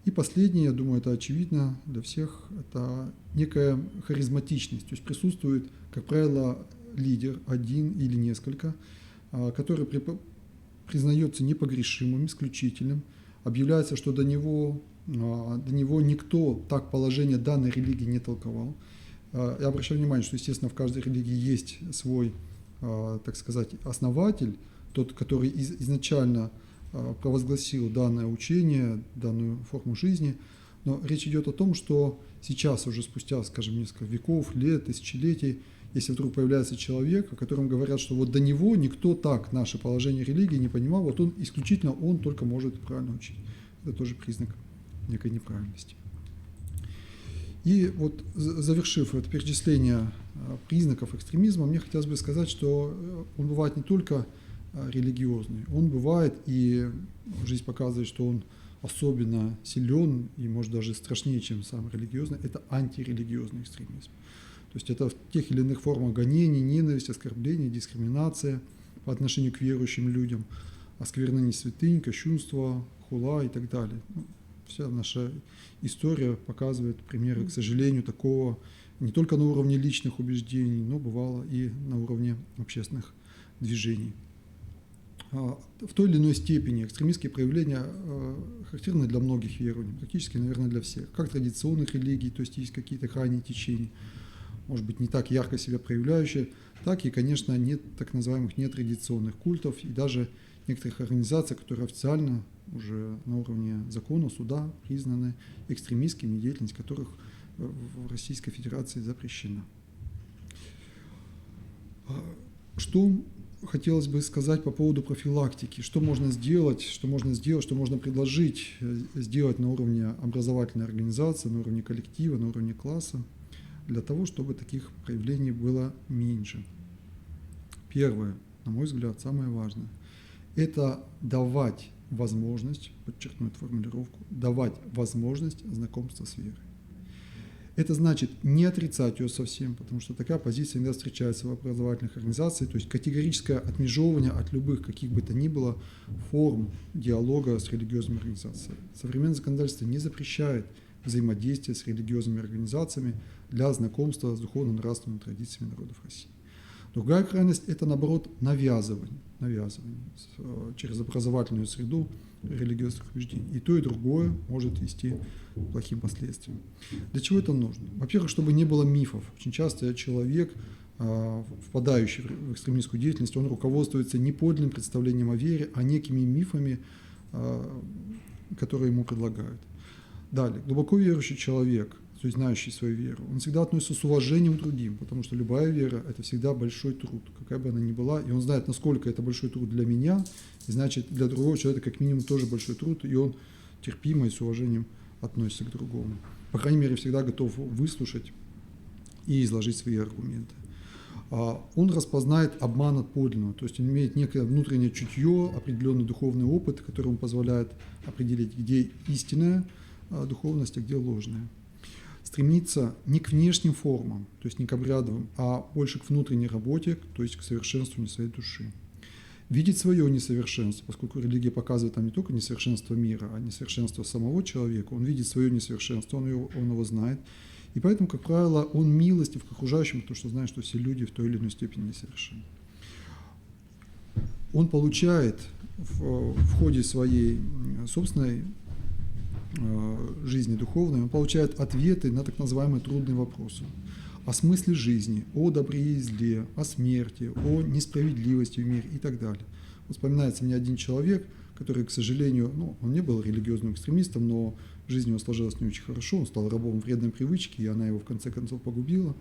И последнее, я думаю, это очевидно для всех, это некая харизматичность. То есть присутствует, как правило, лидер, один или несколько, который признается непогрешимым, исключительным, объявляется, что до него никто так положение данной религии не толковал. Я обращаю внимание, что, естественно, в каждой религии есть свой, так сказать, основатель, тот, который изначально провозгласил данное учение, данную форму жизни, но речь идет о том, что сейчас уже спустя, скажем, несколько веков, лет, тысячелетий, если вдруг появляется человек, о котором говорят, что вот до него никто так наше положение религии не понимал, вот он исключительно он только может правильно учить. Это тоже признак некой неправильности. И вот завершив это перечисление признаков экстремизма, мне хотелось бы сказать, что он бывает не только религиозный, он бывает, и жизнь показывает, что он особенно силен и, может, даже страшнее, чем сам религиозный, это антирелигиозный экстремизм. То есть это в тех или иных формах гонений, ненависть, оскорбления, дискриминация по отношению к верующим людям, осквернение святынь, кощунство, хула и так далее. Вся наша история показывает примеры, к сожалению, такого не только на уровне личных убеждений, но бывало и на уровне общественных движений. В той или иной степени экстремистские проявления характерны для многих верований, практически, наверное, для всех. Как традиционных религий, то есть есть какие-то крайние течения, может быть, не так ярко себя проявляющие, так и, конечно, нет так называемых нетрадиционных культов и даже некоторых организаций, которые официально уже на уровне закона, суда признаны экстремистскими, деятельность которых в Российской Федерации запрещена. Что хотелось бы сказать по поводу профилактики. Что можно сделать, что можно предложить сделать на уровне образовательной организации, на уровне коллектива, на уровне класса, для того, чтобы таких проявлений было меньше. Первое, на мой взгляд, самое важное, это давать возможность, подчеркну эту формулировку, давать возможность знакомства с верой. Это значит не отрицать ее совсем, потому что такая позиция иногда встречается в образовательных организациях, то есть категорическое отмежевывание от любых, каких бы то ни было, форм диалога с религиозными организациями. Современное законодательство не запрещает взаимодействие с религиозными организациями для знакомства с духовно-нравственными традициями народов России. Другая крайность – это, наоборот, навязывание через образовательную среду религиозных убеждений. И то, и другое может вести к плохим последствиям. Для чего это нужно? Во-первых, чтобы не было мифов. Очень часто человек, впадающий в экстремистскую деятельность, он руководствуется не подлинным представлением о вере, а некими мифами, которые ему предлагают. Далее, глубоко верующий человек, то есть знающий свою веру, он всегда относится с уважением к другим, потому что любая вера – это всегда большой труд, какая бы она ни была, и он знает, насколько это большой труд для меня, и значит, для другого человека как минимум тоже большой труд, и он терпимо и с уважением относится к другому. По крайней мере, всегда готов выслушать и изложить свои аргументы. Он распознает обман от подлинного, то есть он имеет некое внутреннее чутье, определенный духовный опыт, который ему позволяет определить, где истинная духовность, а где ложная. Стремиться не к внешним формам, то есть не к обрядовым, а больше к внутренней работе, то есть к совершенствованию своей души. Видеть свое несовершенство, поскольку религия показывает там не только несовершенство мира, а несовершенство самого человека, он видит свое несовершенство, он его знает, и поэтому, как правило, он милостив к окружающим, потому что знает, что все люди в той или иной степени несовершенны. Он получает в ходе своей собственной жизни духовной, он получает ответы на так называемые трудные вопросы о смысле жизни, о добре и зле, о смерти, о несправедливости в мире и так далее. Вот вспоминается мне один человек, который, к сожалению, он не был религиозным экстремистом, но жизнь его сложилась не очень хорошо, он стал рабом вредной привычки, и она его в конце концов погубила.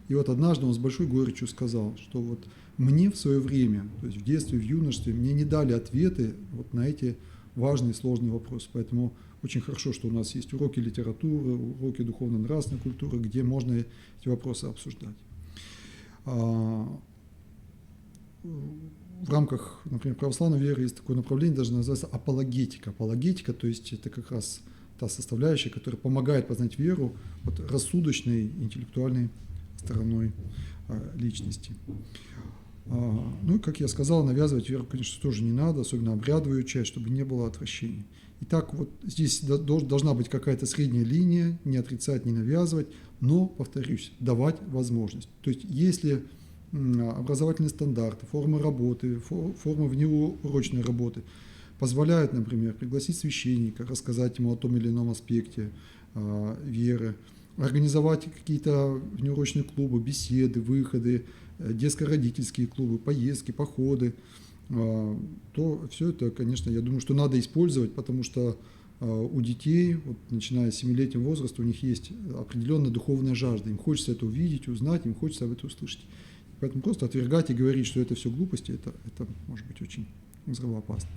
И вот однажды он с большой горечью сказал, что вот мне в свое время, то есть в детстве, в юношестве, мне не дали ответы вот на эти важные, сложные вопросы. Поэтому очень хорошо, что у нас есть уроки литературы, уроки духовно-нравственной культуры, где можно эти вопросы обсуждать. В рамках, например, православной веры есть такое направление, даже называется апологетика. Апологетика, то есть это как раз та составляющая, которая помогает познать веру вот, рассудочной, интеллектуальной стороной личности. Ну и, как я сказал, навязывать веру, конечно, тоже не надо, особенно обрядовую часть, чтобы не было отвращений. Итак, вот здесь должна быть какая-то средняя линия, не отрицать, не навязывать, но, повторюсь, давать возможность. То есть, если образовательные стандарты, формы работы, формы внеурочной работы позволяют, например, пригласить священника, рассказать ему о том или ином аспекте веры, организовать какие-то внеурочные клубы, беседы, выходы, детско-родительские клубы, поездки, походы, то все это, конечно, я думаю, что надо использовать, потому что у детей, вот, начиная с 7-летнего возраста, у них есть определенная духовная жажда. Им хочется это увидеть, узнать, им хочется об этом услышать. Поэтому просто отвергать и говорить, что это все глупости, это может быть очень взрывоопасно.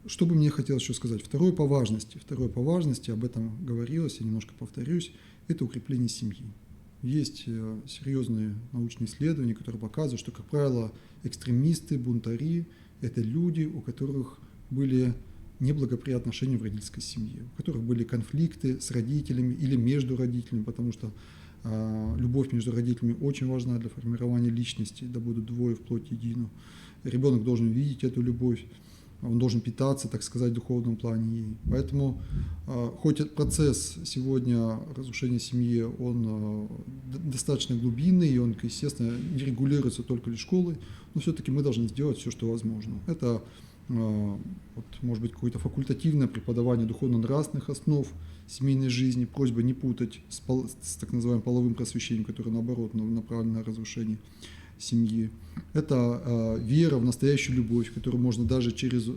Что бы мне хотелось еще сказать? Второе по важности, об этом говорилось, я немножко повторюсь, это укрепление семьи. Есть серьезные научные исследования, которые показывают, что, как правило, экстремисты, бунтари – это люди, у которых были неблагоприятные отношения в родительской семье, у которых были конфликты с родителями или между родителями, потому что любовь между родителями очень важна для формирования личности, да будут двое вплоть едино. Ребенок должен видеть эту любовь, он должен питаться, так сказать, в духовном плане ей. Поэтому, хоть процесс сегодня разрушения семьи, он достаточно глубинный, и он, естественно, не регулируется только лишь школой, но все-таки мы должны сделать все, что возможно. Это, вот, может быть, какое-то факультативное преподавание духовно-нравственных основ семейной жизни, просьба не путать с так называемым половым просвещением, которое, наоборот, направлено на разрушение семьи. Это вера в настоящую любовь, которую можно даже через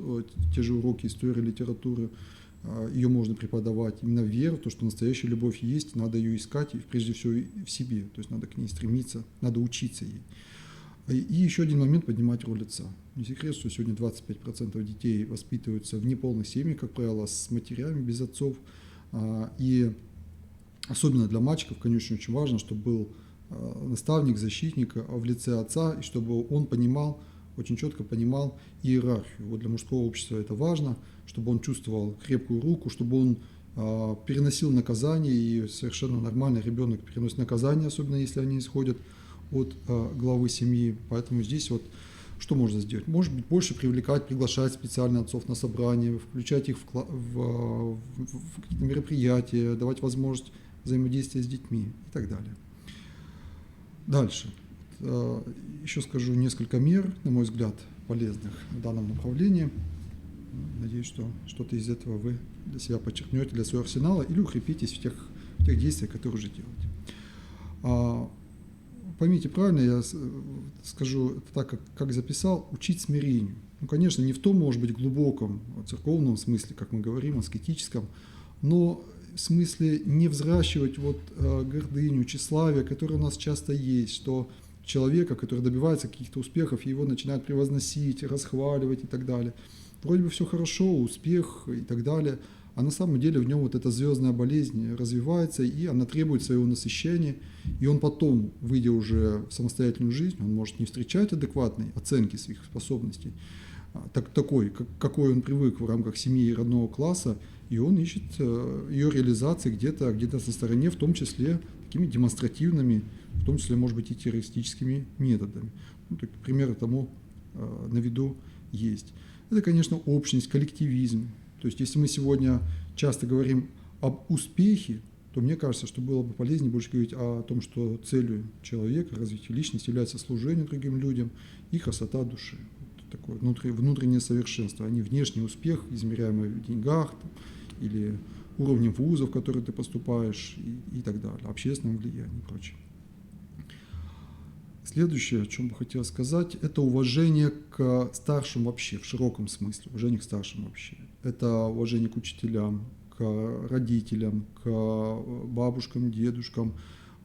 те же уроки истории, литературы, ее можно преподавать. Именно вера в то, что настоящая любовь есть, надо ее искать, и прежде всего в себе, то есть надо к ней стремиться, надо учиться ей. И еще один момент — поднимать роль отца. Не секрет, что сегодня 25% детей воспитываются в неполных семьях, как правило, с матерями без отцов. И особенно для мальчиков, конечно, очень важно, чтобы был наставник, защитник в лице отца, и чтобы он понимал, очень четко понимал иерархию. Вот для мужского общества это важно, чтобы он чувствовал крепкую руку, чтобы он переносил наказание, и совершенно нормально ребенок переносит наказание, особенно если они исходят от главы семьи. Поэтому здесь вот что можно сделать? Может быть, больше привлекать, приглашать специально отцов на собрания, включать их в какие-то мероприятия, давать возможность взаимодействия с детьми и так далее. Дальше. Еще скажу несколько мер, на мой взгляд, полезных в данном направлении. Надеюсь, что что-то из этого вы для себя подчеркнете, для своего арсенала, или укрепитесь в тех действиях, которые уже делаете. Поймите правильно, я скажу это так, как записал, учить смирению. Ну, конечно, не в том, может быть, глубоком церковном смысле, как мы говорим, аскетическом, но в смысле не взращивать гордыню, тщеславие, которое у нас часто есть, что человека, который добивается каких-то успехов, его начинают превозносить, расхваливать и так далее. Вроде бы все хорошо, успех и так далее, а на самом деле в нем вот эта звездная болезнь развивается, и она требует своего насыщения, и он потом, выйдя уже в самостоятельную жизнь, он может не встречать адекватной оценки своих способностей, такой, какой он привык в рамках семьи и родного класса, и он ищет ее реализации где-то на стороне, в том числе такими демонстративными, в том числе, может быть, и террористическими методами. Ну, примеры тому на виду есть. Это, конечно, общность, коллективизм. То есть, если мы сегодня часто говорим об успехе, то мне кажется, что было бы полезнее больше говорить о том, что целью человека, развития личности является служение другим людям и красота души. Вот такое внутреннее совершенство, а не внешний успех, измеряемый в деньгах или уровнем вузов, в которые ты поступаешь и так далее, общественном влиянии и прочее. Следующее, о чем бы хотел сказать, это уважение к старшим вообще, в широком смысле, уважение к старшим вообще. Это уважение к учителям, к родителям, к бабушкам, дедушкам,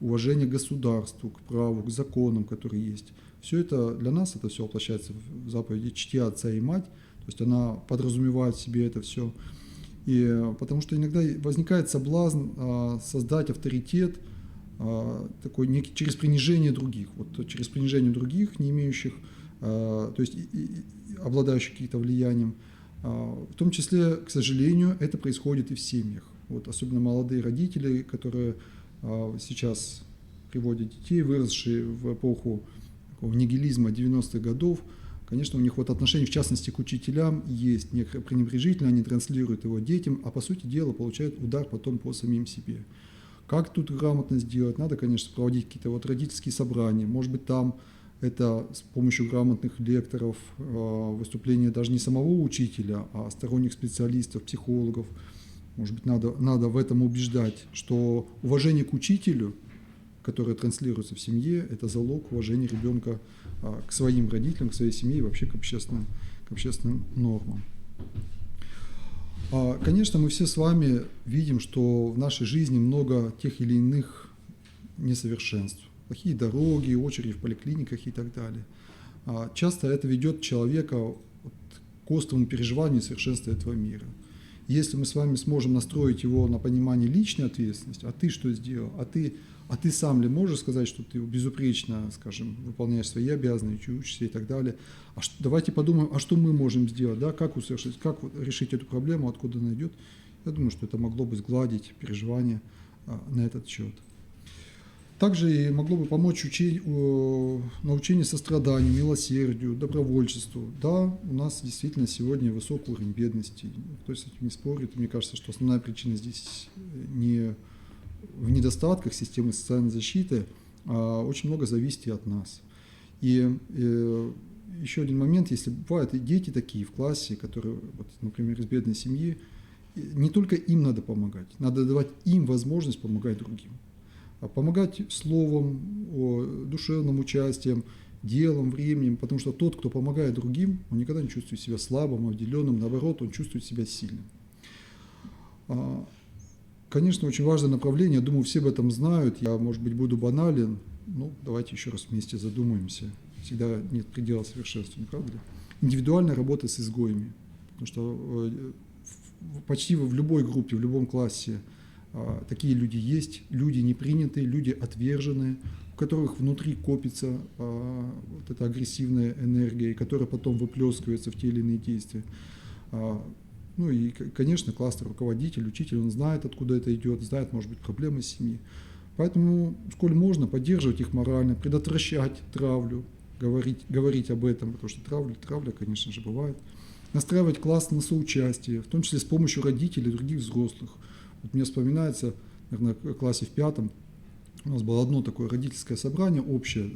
уважение к государству, к праву, к законам, которые есть. Все это для нас, это все воплощается в заповеди «Чти отца и мать», то есть она подразумевает в себе это все. И потому что иногда возникает соблазн создать авторитет, такой некий через принижение других, через принижение других, не имеющих, то есть обладающих каким-то влиянием. В том числе, к сожалению, это происходит и в семьях. Особенно молодые родители, которые сейчас приводят детей, выросшие в эпоху такого нигилизма 90-х годов, конечно, у них отношение, в частности, к учителям есть некое пренебрежительное, они транслируют его детям, а по сути дела получают удар потом по самим себе. Как тут грамотно сделать? Надо, конечно, проводить какие-то родительские собрания. Может быть, там это с помощью грамотных лекторов, выступления даже не самого учителя, а сторонних специалистов, психологов. Может быть, надо в этом убеждать, что уважение к учителю, которое транслируется в семье, это залог уважения ребенка к своим родителям, к своей семье и вообще к общественным нормам. Конечно, мы все с вами видим, что в нашей жизни много тех или иных несовершенств. Плохие дороги, очереди в поликлиниках и так далее. Часто это ведет человека к острому переживанию несовершенства этого мира. Если мы с вами сможем настроить его на понимание личной ответственности, а ты что сделал, а ты сам ли можешь сказать, что ты безупречно, скажем, выполняешь свои обязанности, учишься и так далее. Давайте подумаем, что мы можем сделать, да, как решить эту проблему, откуда она идет. Я думаю, что это могло бы сгладить переживания на этот счет. Также и могло бы помочь научению состраданию, милосердию, добровольчеству. Да, у нас действительно сегодня высокий уровень бедности, никто с этим не спорит. Мне кажется, что основная причина здесь не в недостатках системы социальной защиты, а очень много зависит и от нас. И еще один момент, если бывают и дети такие в классе, которые, например, из бедной семьи, не только им надо помогать, надо давать им возможность помогать другим. Помогать словом, душевным участием, делом, временем, потому что тот, кто помогает другим, он никогда не чувствует себя слабым, обделенным, наоборот, он чувствует себя сильным. Конечно, очень важное направление, я думаю, все об этом знают, я, может быть, буду банален, но давайте еще раз вместе задумаемся всегда нет предела совершенству, не правда ли? Индивидуальная работа с изгоями, потому что почти в любой группе, в любом классе такие люди есть, люди непринятые, люди отверженные, у которых внутри копится вот эта агрессивная энергия, которая потом выплескивается в те или иные действия. Ну и, конечно, классный руководитель, учитель, он знает, откуда это идет, знает, может быть, проблемы семьи. Поэтому, сколь можно, поддерживать их морально, предотвращать травлю, говорить об этом, потому что травля, конечно же, бывает. Настраивать класс на соучастие, в том числе с помощью родителей и других взрослых. Вот мне вспоминается, наверное, в классе в 5 у нас было одно такое родительское собрание общее.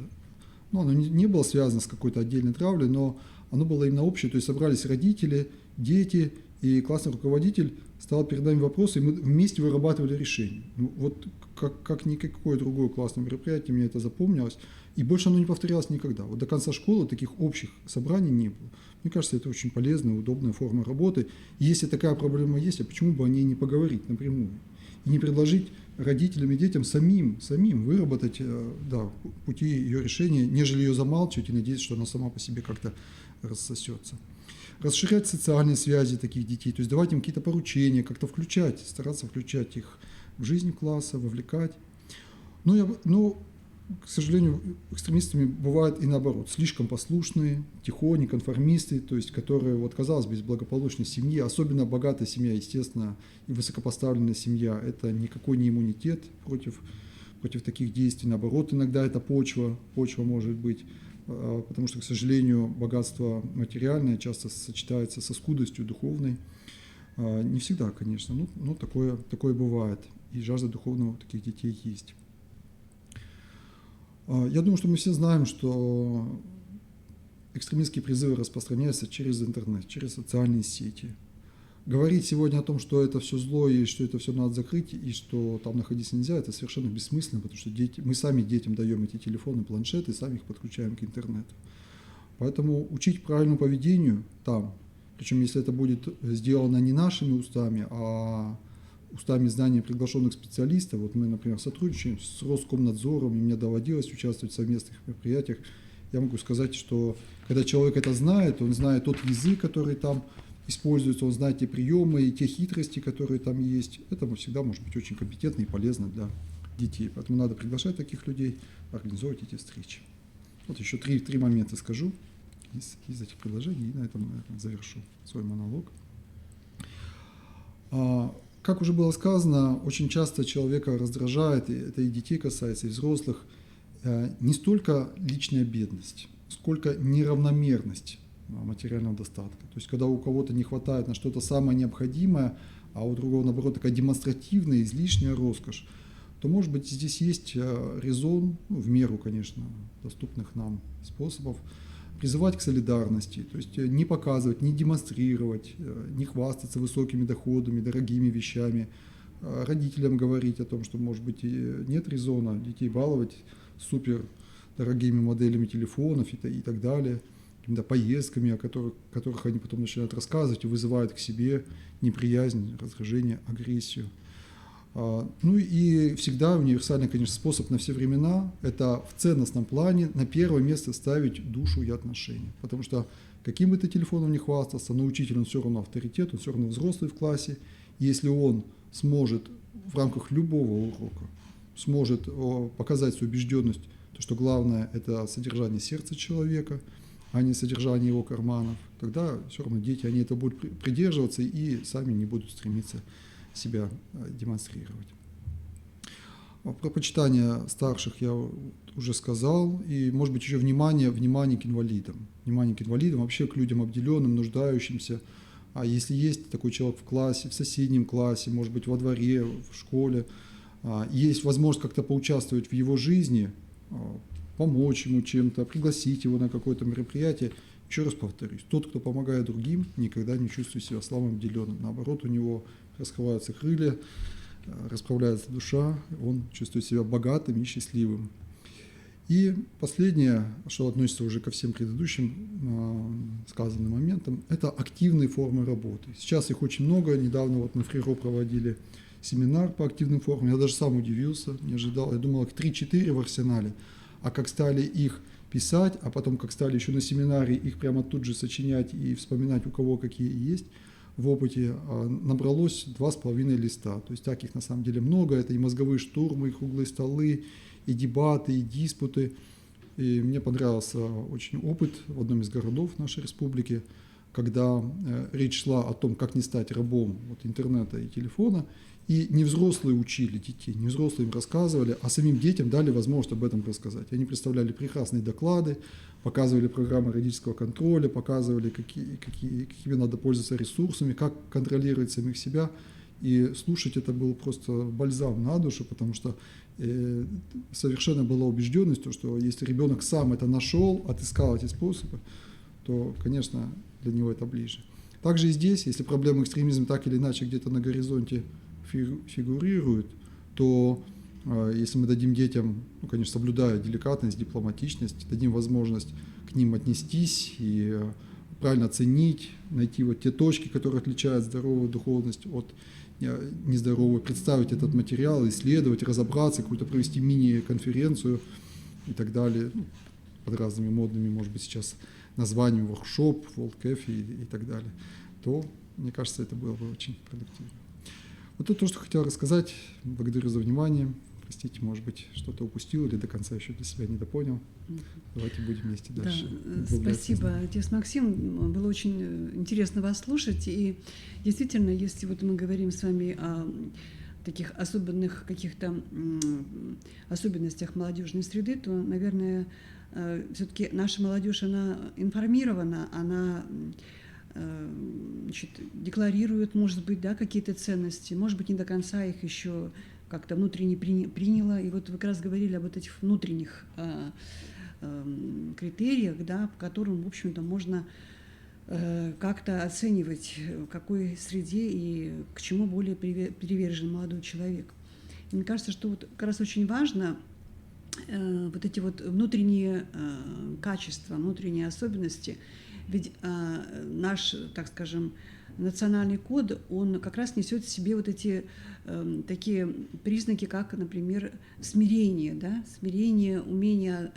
Ну, оно не было связано с какой-то отдельной травлей, но оно было именно общее. То есть собрались родители, дети, и классный руководитель ставил перед нами вопросы, и мы вместе вырабатывали решения. Ну, вот как никакое другое классное мероприятие мне это запомнилось. И больше оно не повторялось никогда. Вот до конца школы таких общих собраний не было. Мне кажется, это очень полезная, удобная форма работы. И если такая проблема есть, а почему бы о ней не поговорить напрямую? И не предложить родителям и детям самим выработать пути ее решения, нежели ее замалчивать и надеяться, что она сама по себе как-то рассосется. Расширять социальные связи таких детей, то есть давать им какие-то поручения, как-то стараться включать их в жизнь класса, вовлекать. Но к сожалению, экстремистами бывают и наоборот, слишком послушные, тихони, конформисты, то есть которые, вот, казалось бы, из благополучной семьи, особенно богатая семья, естественно, и высокопоставленная семья, это никакой не иммунитет против таких действий, наоборот, иногда это почва может быть, потому что, к сожалению, богатство материальное часто сочетается со скудостью духовной. Не всегда, конечно, но такое бывает, и жажда духовного у таких детей есть. Я думаю, что мы все знаем, что экстремистские призывы распространяются через интернет, через социальные сети. Говорить сегодня о том, что это все зло и что это все надо закрыть, и что там находиться нельзя, это совершенно бессмысленно, потому что мы сами детям даем эти телефоны, планшеты, сами их подключаем к интернету. Поэтому учить правильному поведению там, причем если это будет сделано не нашими устами, а устами знания приглашенных специалистов. Вот мы, например, сотрудничаем с Роскомнадзором, и мне доводилось участвовать в совместных мероприятиях. Я могу сказать, что когда человек это знает, он знает тот язык, который там используется, он знает те приемы и те хитрости, которые там есть. Это всегда может быть очень компетентно и полезно для детей. Поэтому надо приглашать таких людей, организовывать эти встречи. Вот еще три момента скажу из этих предложений, и на этом, наверное, завершу свой монолог. Как уже было сказано, очень часто человека раздражает, и это и детей касается, и взрослых, не столько личная бедность, сколько неравномерность материального достатка. То есть, когда у кого-то не хватает на что-то самое необходимое, а у другого, наоборот, такая демонстративная, излишняя роскошь, то, может быть, здесь есть резон, в меру, конечно, доступных нам способов, призывать к солидарности, то есть не показывать, не демонстрировать, не хвастаться высокими доходами, дорогими вещами, родителям говорить о том, что, может быть, и нет резона детей баловать супер дорогими моделями телефонов и так далее, какими-то поездками, о которых они потом начинают рассказывать и вызывают к себе неприязнь, раздражение, агрессию. Ну и всегда универсальный, конечно, способ на все времена – это в ценностном плане на первое место ставить душу и отношения. Потому что каким бы ты телефоном ни хвастался, но учитель, он все равно авторитет, он все равно взрослый в классе. И если он сможет в рамках любого урока, сможет показать свою убежденность, то что главное – это содержание сердца человека, а не содержание его карманов, тогда все равно дети, они это будут придерживаться и сами не будут стремиться себя демонстрировать. Про почитание старших я уже сказал, и, может быть, еще внимание к инвалидам. Внимание к инвалидам, вообще к людям обделенным, нуждающимся. А если есть такой человек в классе, в соседнем классе, может быть, во дворе, в школе, есть возможность как-то поучаствовать в его жизни, помочь ему чем-то, пригласить его на какое-то мероприятие. Еще раз повторюсь, тот, кто помогает другим, никогда не чувствует себя слабым, обделенным. Наоборот, у него раскрываются крылья, расправляется душа, он чувствует себя богатым и счастливым. И последнее, что относится уже ко всем предыдущим сказанным моментам, это активные формы работы. Сейчас их очень много. Недавно вот мы в ФРИРО проводили семинар по активным формам. Я даже сам удивился, не ожидал. Я думал, их 3-4 в арсенале, а как стали их писать, а потом, как стали еще на семинаре, их прямо тут же сочинять и вспоминать, у кого какие есть в опыте, набралось 2,5 листа. То есть таких на самом деле много. Это и мозговые штурмы, и круглые столы, и дебаты, и диспуты. И мне понравился очень опыт в одном из городов нашей республики, когда речь шла о том, как не стать рабом интернета и телефона, и не взрослые учили детей, не взрослые им рассказывали, а самим детям дали возможность об этом рассказать. Они представляли прекрасные доклады, показывали программы родительского контроля, показывали, какими надо пользоваться ресурсами, как контролировать самих себя. И слушать это был просто бальзам на душу, потому что совершенно была убежденность, что если ребенок сам это нашел, отыскал эти способы, то, конечно, для него это ближе. Также и здесь, если проблема экстремизма так или иначе где-то на горизонте фигурирует, то если мы дадим детям, конечно, соблюдая деликатность, дипломатичность, дадим возможность к ним отнестись и правильно оценить, найти те точки, которые отличают здоровую духовность от нездоровой, представить этот материал, исследовать, разобраться, какую-то провести мини-конференцию и так далее, под разными модными, может быть, сейчас названиями, воркшоп, World Cafe и так далее, то, мне кажется, это было бы очень продуктивно. Вот это то, что хотел рассказать. Благодарю за внимание. Простите, может быть, что-то упустил или до конца еще для себя не допонял. Давайте будем вместе дальше.
Да, спасибо, отец Максим. Было очень интересно вас слушать. И действительно, если вот мы говорим с вами о таких особенных каких-то особенностях молодежной среды, то, наверное, все-таки наша молодежь, она информирована, она декларирует, может быть, да, какие-то ценности, может быть, не до конца их еще как-то внутренне приняла. И вот вы как раз говорили об вот этих внутренних критериях, да, по которым, в общем-то, можно как-то оценивать, в какой среде и к чему более привержен молодой человек. И мне кажется, что вот как раз очень важно вот эти вот внутренние качества, внутренние особенности. Ведь наш, так скажем, национальный код, он как раз несет в себе вот эти такие признаки, как, например, смирение, да? Смирение, умение,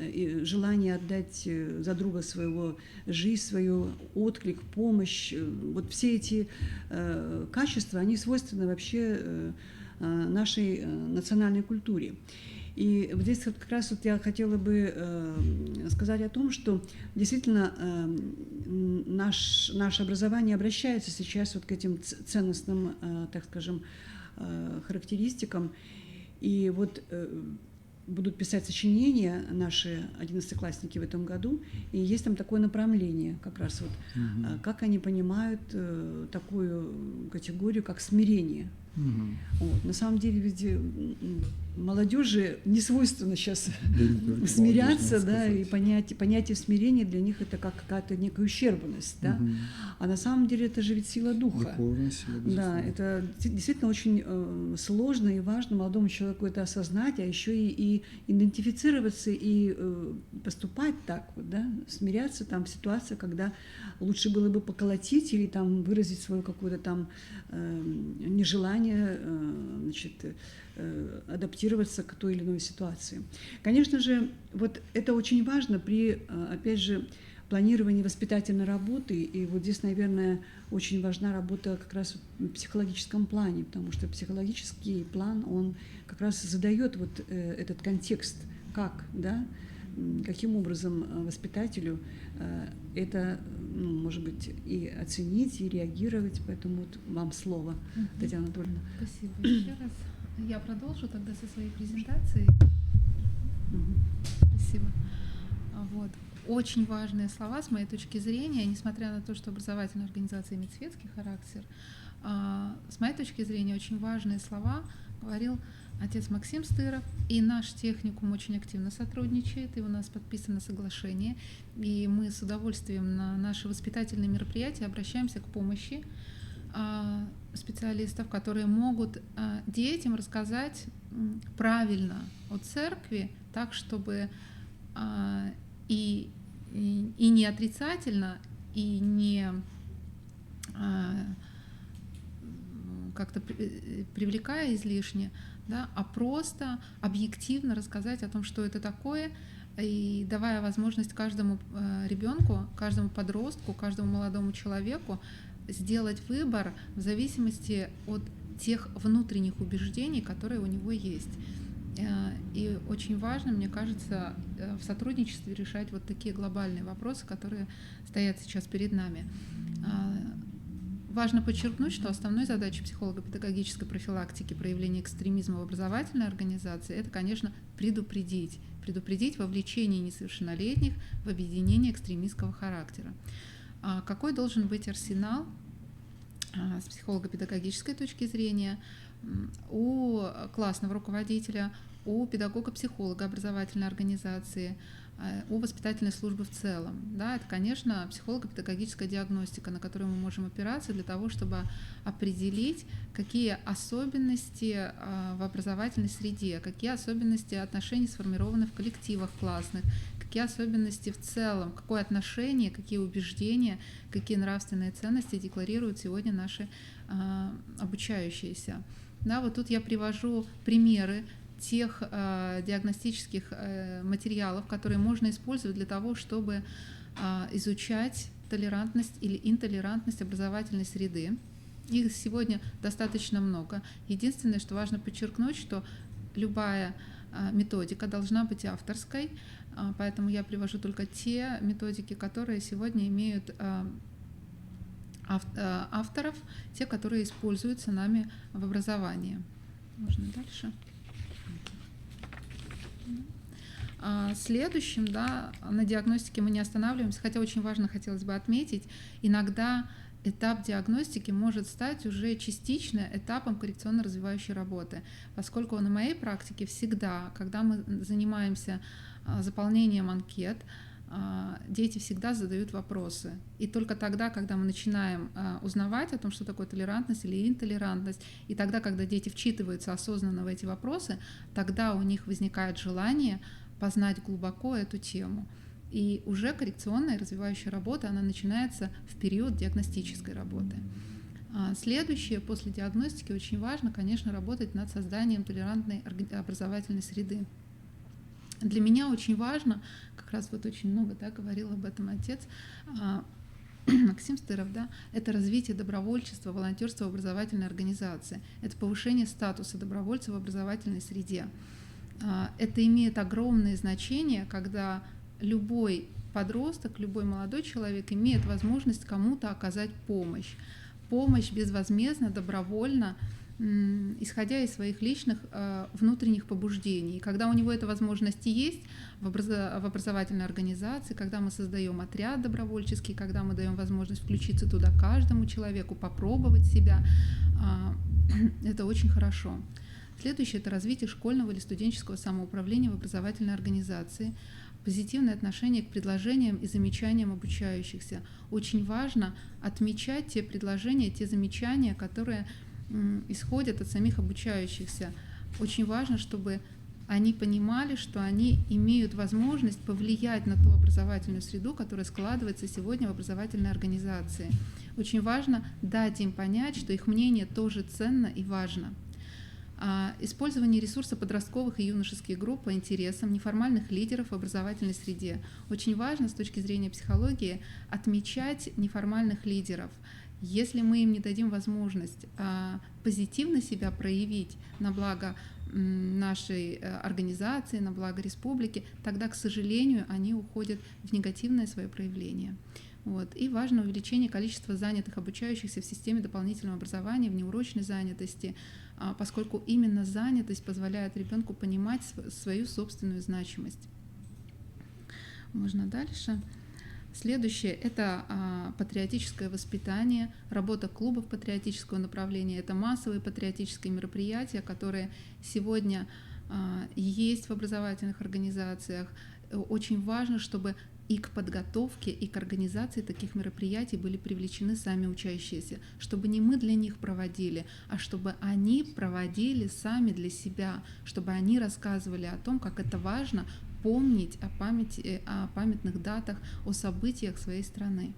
желание отдать за друга своего жизнь, свою отклик, помощь. Вот все эти качества, они свойственны вообще нашей национальной культуре. И вот здесь вот как раз вот я хотела бы сказать о том, что действительно наше образование обращается сейчас вот к этим ценностным, так скажем, характеристикам. И вот будут писать сочинения наши 11-классники в этом году, и есть там такое направление, как раз вот, как они понимают такую категорию, как смирение. Вот. На самом деле, ведь молодежи не свойственно сейчас смиряться, да, и понятие смирения для них это как какая-то некая ущербность, да, а на самом деле это же ведь сила духа.
Духовная сила,
да, это действительно очень сложно и важно молодому человеку это осознать, а еще и идентифицироваться и поступать так вот, да, смиряться там в ситуации, когда лучше было бы поколотить или там выразить свое какое-то там нежелание, значит, адаптироваться к той или иной ситуации. Конечно же, вот это очень важно при, опять же, планировании воспитательной работы. И вот здесь, наверное, очень важна работа как раз в психологическом плане, потому что психологический план, он как раз задает вот этот контекст, как, да, каким образом воспитателю это, может быть, и оценить, и реагировать. Поэтому вот вам слово, Татьяна Анатольевна.
Спасибо еще раз. Я продолжу тогда со своей презентацией. Спасибо. Вот. Очень важные слова с моей точки зрения, несмотря на то, что образовательная организация имеет светский характер, с моей точки зрения очень важные слова говорил отец Максим Стыров, и наш техникум очень активно сотрудничает, и у нас подписано соглашение, и мы с удовольствием на наши воспитательные мероприятия обращаемся к помощи специалистов, которые могут детям рассказать правильно о церкви, так, чтобы и не отрицательно, и не как-то привлекая излишне, да, а просто объективно рассказать о том, что это такое, и давая возможность каждому ребенку, каждому подростку, каждому молодому человеку сделать выбор в зависимости от тех внутренних убеждений, которые у него есть. И очень важно, мне кажется, в сотрудничестве решать вот такие глобальные вопросы, которые стоят сейчас перед нами. Важно подчеркнуть, что основной задачей психолого-педагогической профилактики проявления экстремизма в образовательной организации — это, конечно, предупредить вовлечение несовершеннолетних в объединение экстремистского характера. Какой должен быть арсенал с психолого-педагогической точки зрения у классного руководителя, у педагога-психолога образовательной организации, у воспитательной службы в целом? Да, это, конечно, психолого-педагогическая диагностика, на которую мы можем опираться для того, чтобы определить, какие особенности в образовательной среде, какие особенности отношений сформированы в коллективах классных, какие особенности в целом, какое отношение, какие убеждения, какие нравственные ценности декларируют сегодня наши обучающиеся. Да, вот тут я привожу примеры тех диагностических материалов, которые можно использовать для того, чтобы изучать толерантность или интолерантность образовательной среды. Их сегодня достаточно много. Единственное, что важно подчеркнуть, что любая методика должна быть авторской, поэтому я привожу только те методики, которые сегодня имеют авторов, те, которые используются нами в образовании. Можно дальше. Следующим, да, на диагностике мы не останавливаемся, хотя очень важно, хотелось бы отметить, иногда этап диагностики может стать уже частично этапом коррекционно-развивающей работы, поскольку на моей практике всегда, когда мы занимаемся заполнением анкет, дети всегда задают вопросы. И только тогда, когда мы начинаем узнавать о том, что такое толерантность или интолерантность, и тогда, когда дети вчитываются осознанно в эти вопросы, тогда у них возникает желание познать глубоко эту тему. И уже коррекционная и развивающая работа, она начинается в период диагностической работы. Следующее, после диагностики, очень важно, конечно, работать над созданием толерантной образовательной среды. Для меня очень важно, как раз вот очень много, да, говорил об этом отец Максим Стыров, да, это развитие добровольчества, волонтерства в образовательной организации, это повышение статуса добровольца в образовательной среде. Это имеет огромное значение, когда любой подросток, любой молодой человек имеет возможность кому-то оказать помощь. Помощь безвозмездно, добровольно, исходя из своих личных внутренних побуждений. И когда у него эта возможность есть в образовательной организации, когда мы создаем отряд добровольческий, когда мы даем возможность включиться туда каждому человеку, попробовать себя, это очень хорошо. Следующее — это развитие школьного или студенческого самоуправления в образовательной организации, позитивное отношение к предложениям и замечаниям обучающихся. Очень важно отмечать те предложения, те замечания, которые исходят от самих обучающихся. Очень важно, чтобы они понимали, что они имеют возможность повлиять на ту образовательную среду, которая складывается сегодня в образовательной организации. Очень важно дать им понять, что их мнение тоже ценно и важно. Использование ресурса подростковых и юношеских групп по интересам, неформальных лидеров в образовательной среде. Очень важно с точки зрения психологии отмечать неформальных лидеров. Если мы им не дадим возможность позитивно себя проявить на благо нашей организации, на благо республики, тогда, к сожалению, они уходят в негативное свое проявление. Вот. И важно увеличение количества занятых обучающихся в системе дополнительного образования, в неурочной занятости, поскольку именно занятость позволяет ребенку понимать свою собственную значимость. Можно дальше. Следующее — это патриотическое воспитание, работа клубов патриотического направления. Это массовые патриотические мероприятия, которые сегодня есть в образовательных организациях. Очень важно, чтобы и к подготовке, и к организации таких мероприятий были привлечены сами учащиеся, чтобы не мы для них проводили, а чтобы они проводили сами для себя, чтобы они рассказывали о том, как это важно помнить о памятных датах, о событиях своей страны.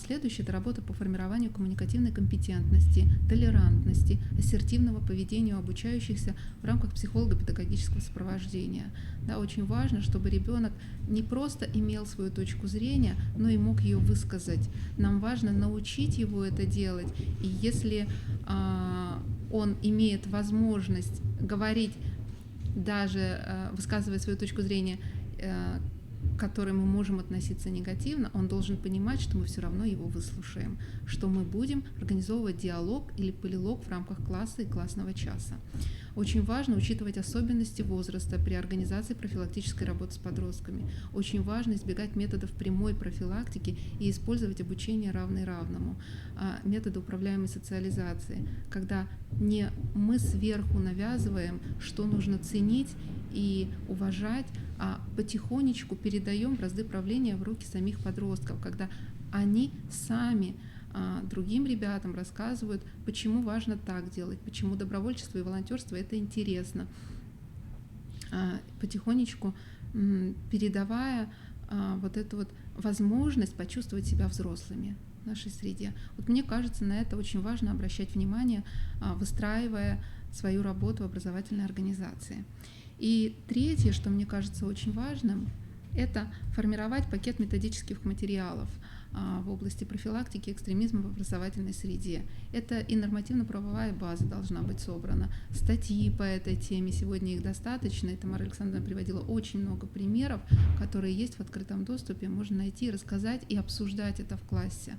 Следующее – это работа по формированию коммуникативной компетентности, толерантности, ассертивного поведения у обучающихся в рамках психолого-педагогического сопровождения. Да, очень важно, чтобы ребенок не просто имел свою точку зрения, но и мог ее высказать. Нам важно научить его это делать, и если он имеет возможность говорить, даже высказывая свою точку зрения, к которой мы можем относиться негативно, он должен понимать, что мы все равно его выслушаем, что мы будем организовывать диалог или полилог в рамках класса и классного часа. Очень важно учитывать особенности возраста при организации профилактической работы с подростками. Очень важно избегать методов прямой профилактики и использовать обучение равное равному, методы управляемой социализации, когда не мы сверху навязываем, что нужно ценить и уважать, а потихонечку передаем бразды правления в руки самих подростков, когда они сами другим ребятам рассказывают, почему важно так делать, почему добровольчество и волонтерство это интересно, потихонечку передавая вот эту вот возможность почувствовать себя взрослыми в нашей среде. Вот мне кажется, на это очень важно обращать внимание, выстраивая свою работу в образовательной организации. И третье, что мне кажется очень важным, это формировать пакет методических материалов в области профилактики экстремизма в образовательной среде. Это и нормативно-правовая база должна быть собрана, статьи по этой теме, сегодня их достаточно, и Тамара Александровна приводила очень много примеров, которые есть в открытом доступе, можно найти, рассказать и обсуждать это в классе.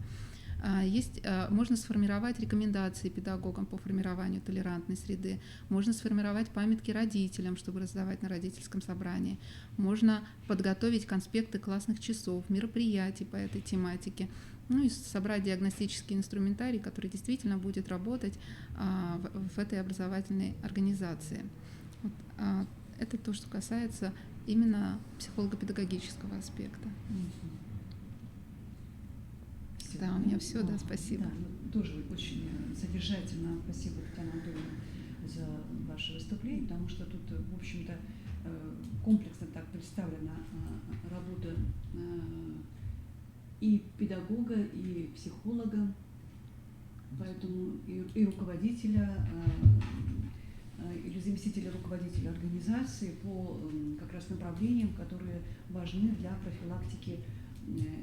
Можно сформировать рекомендации педагогам по формированию толерантной среды, можно сформировать памятки родителям, чтобы раздавать на родительском собрании, можно подготовить конспекты классных часов, мероприятий по этой тематике, ну и собрать диагностический инструментарий, который действительно будет работать в этой образовательной организации. Вот, это то, что касается именно психолого-педагогического аспекта. Да, у меня все, да, спасибо.
Да, тоже очень содержательно. Спасибо, Татьяна Анатольевна, за ваше выступление, потому что тут, в общем-то, комплексно так представлена работа и педагога, и психолога, поэтому и руководителя, или заместителя руководителя организации по как раз направлениям, которые важны для профилактики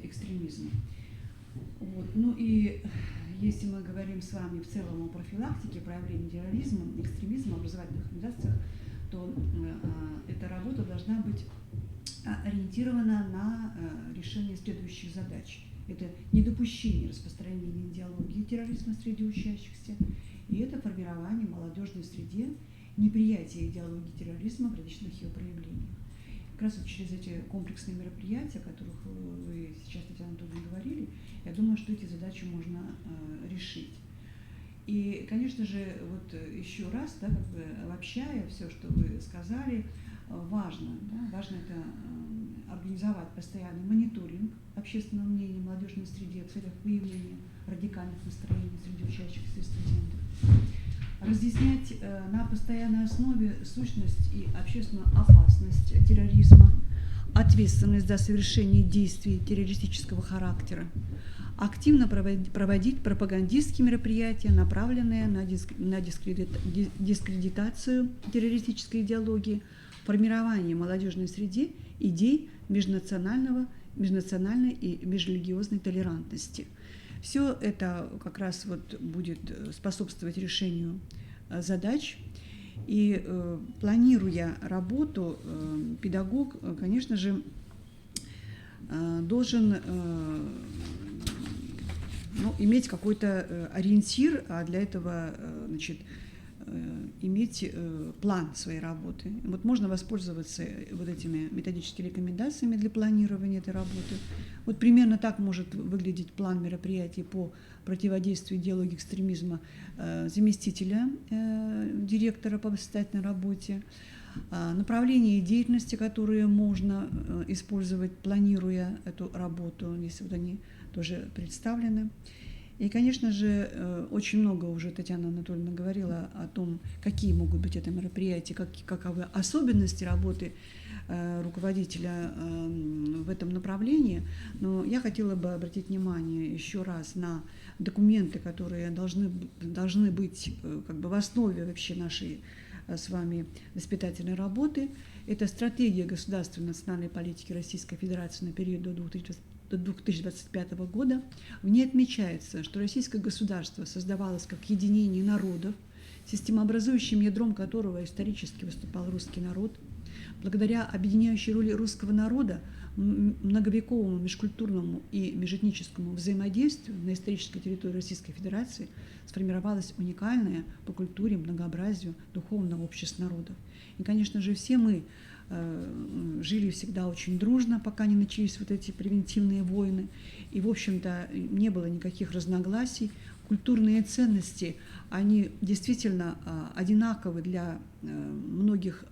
экстремизма. Вот. Ну и если мы говорим с вами в целом о профилактике проявления терроризма, экстремизма в образовательных организациях, то эта работа должна быть ориентирована на решение следующих задач. Это недопущение распространения идеологии терроризма среди учащихся, и это формирование в молодежной среде неприятия идеологии терроризма в различных ее проявлениях. Как раз вот через эти комплексные мероприятия, о которых вы сейчас, Татьяна Анатольевна, говорили, я думаю, что эти задачи можно решить. И, конечно же, вот еще раз, да, как бы обобщая все, что вы сказали, важно это организовать постоянный мониторинг общественного мнения в молодежной среде в целях выявления радикальных настроений среди учащихся и студентов, разъяснять на постоянной основе сущность и общественную опасность терроризма, ответственность за совершение действий террористического характера, активно проводить пропагандистские мероприятия, направленные на дискредитацию террористической идеологии, формирование в молодежной среде идей межнациональной и межрелигиозной толерантности. Все это как раз вот будет способствовать решению задач. И планируя работу, педагог, конечно же, должен иметь какой-то ориентир, а для этого, значит, иметь план своей работы. Вот можно воспользоваться вот этими методическими рекомендациями для планирования этой работы. Вот примерно так может выглядеть план мероприятий по противодействию идеологии экстремизма заместителя директора по воспитательной работе, направления деятельности, которые можно использовать, планируя эту работу, если вот они тоже представлены. И, конечно же, очень много уже Татьяна Анатольевна говорила о том, какие могут быть это мероприятия, каковы особенности работы руководителя в этом направлении, но я хотела бы обратить внимание еще раз на документы, которые должны быть как бы в основе вообще нашей с вами воспитательной работы. Это стратегия государственной национальной политики Российской Федерации на период до 2025 года. В ней отмечается, что российское государство создавалось как единение народов, системообразующим ядром которого исторически выступал русский народ. Благодаря объединяющей роли русского народа, многовековому межкультурному и межэтническому взаимодействию на исторической территории Российской Федерации сформировалось уникальное по культуре, многообразию духовного общества народов. И, конечно же, все мы жили всегда очень дружно, пока не начались вот эти превентивные войны. И, в общем-то, не было никаких разногласий. Культурные ценности, они действительно одинаковы для многих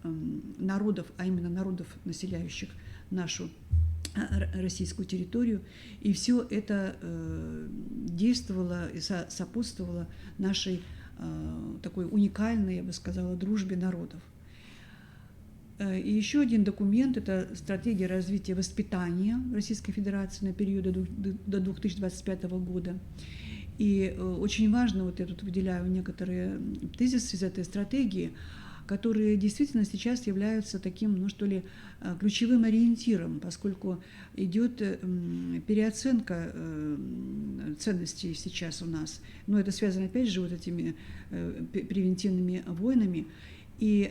народов, а именно народов, населяющих нашу российскую территорию. И все это действовало и сопутствовало нашей такой уникальной, я бы сказала, дружбе народов. И еще один документ – это стратегия развития воспитания Российской Федерации на период до 2025 года. И очень важно, вот я тут выделяю некоторые тезисы из этой стратегии, которые действительно сейчас являются таким, ну что ли, ключевым ориентиром, поскольку идет переоценка ценностей сейчас у нас. Но это связано, опять же, вот этими превентивными войнами. И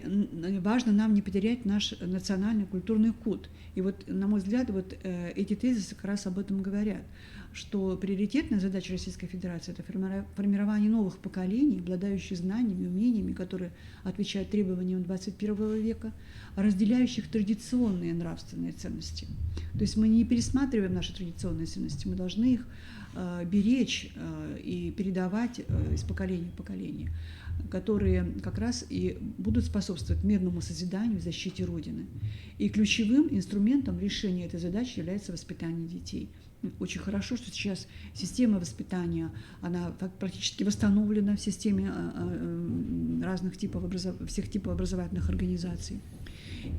важно нам не потерять наш национальный культурный код. И вот, на мой взгляд, вот эти тезисы как раз об этом говорят, что приоритетная задача Российской Федерации – это формирование новых поколений, обладающих знаниями, умениями, которые отвечают требованиям 21 века, разделяющих традиционные нравственные ценности. То есть мы не пересматриваем наши традиционные ценности, мы должны их беречь и передавать из поколения в поколение, которые как раз и будут способствовать мирному созиданию и защите Родины. И ключевым инструментом решения этой задачи является воспитание детей. Очень хорошо, что сейчас система воспитания, она практически восстановлена в системе разных типов, всех типов образовательных организаций.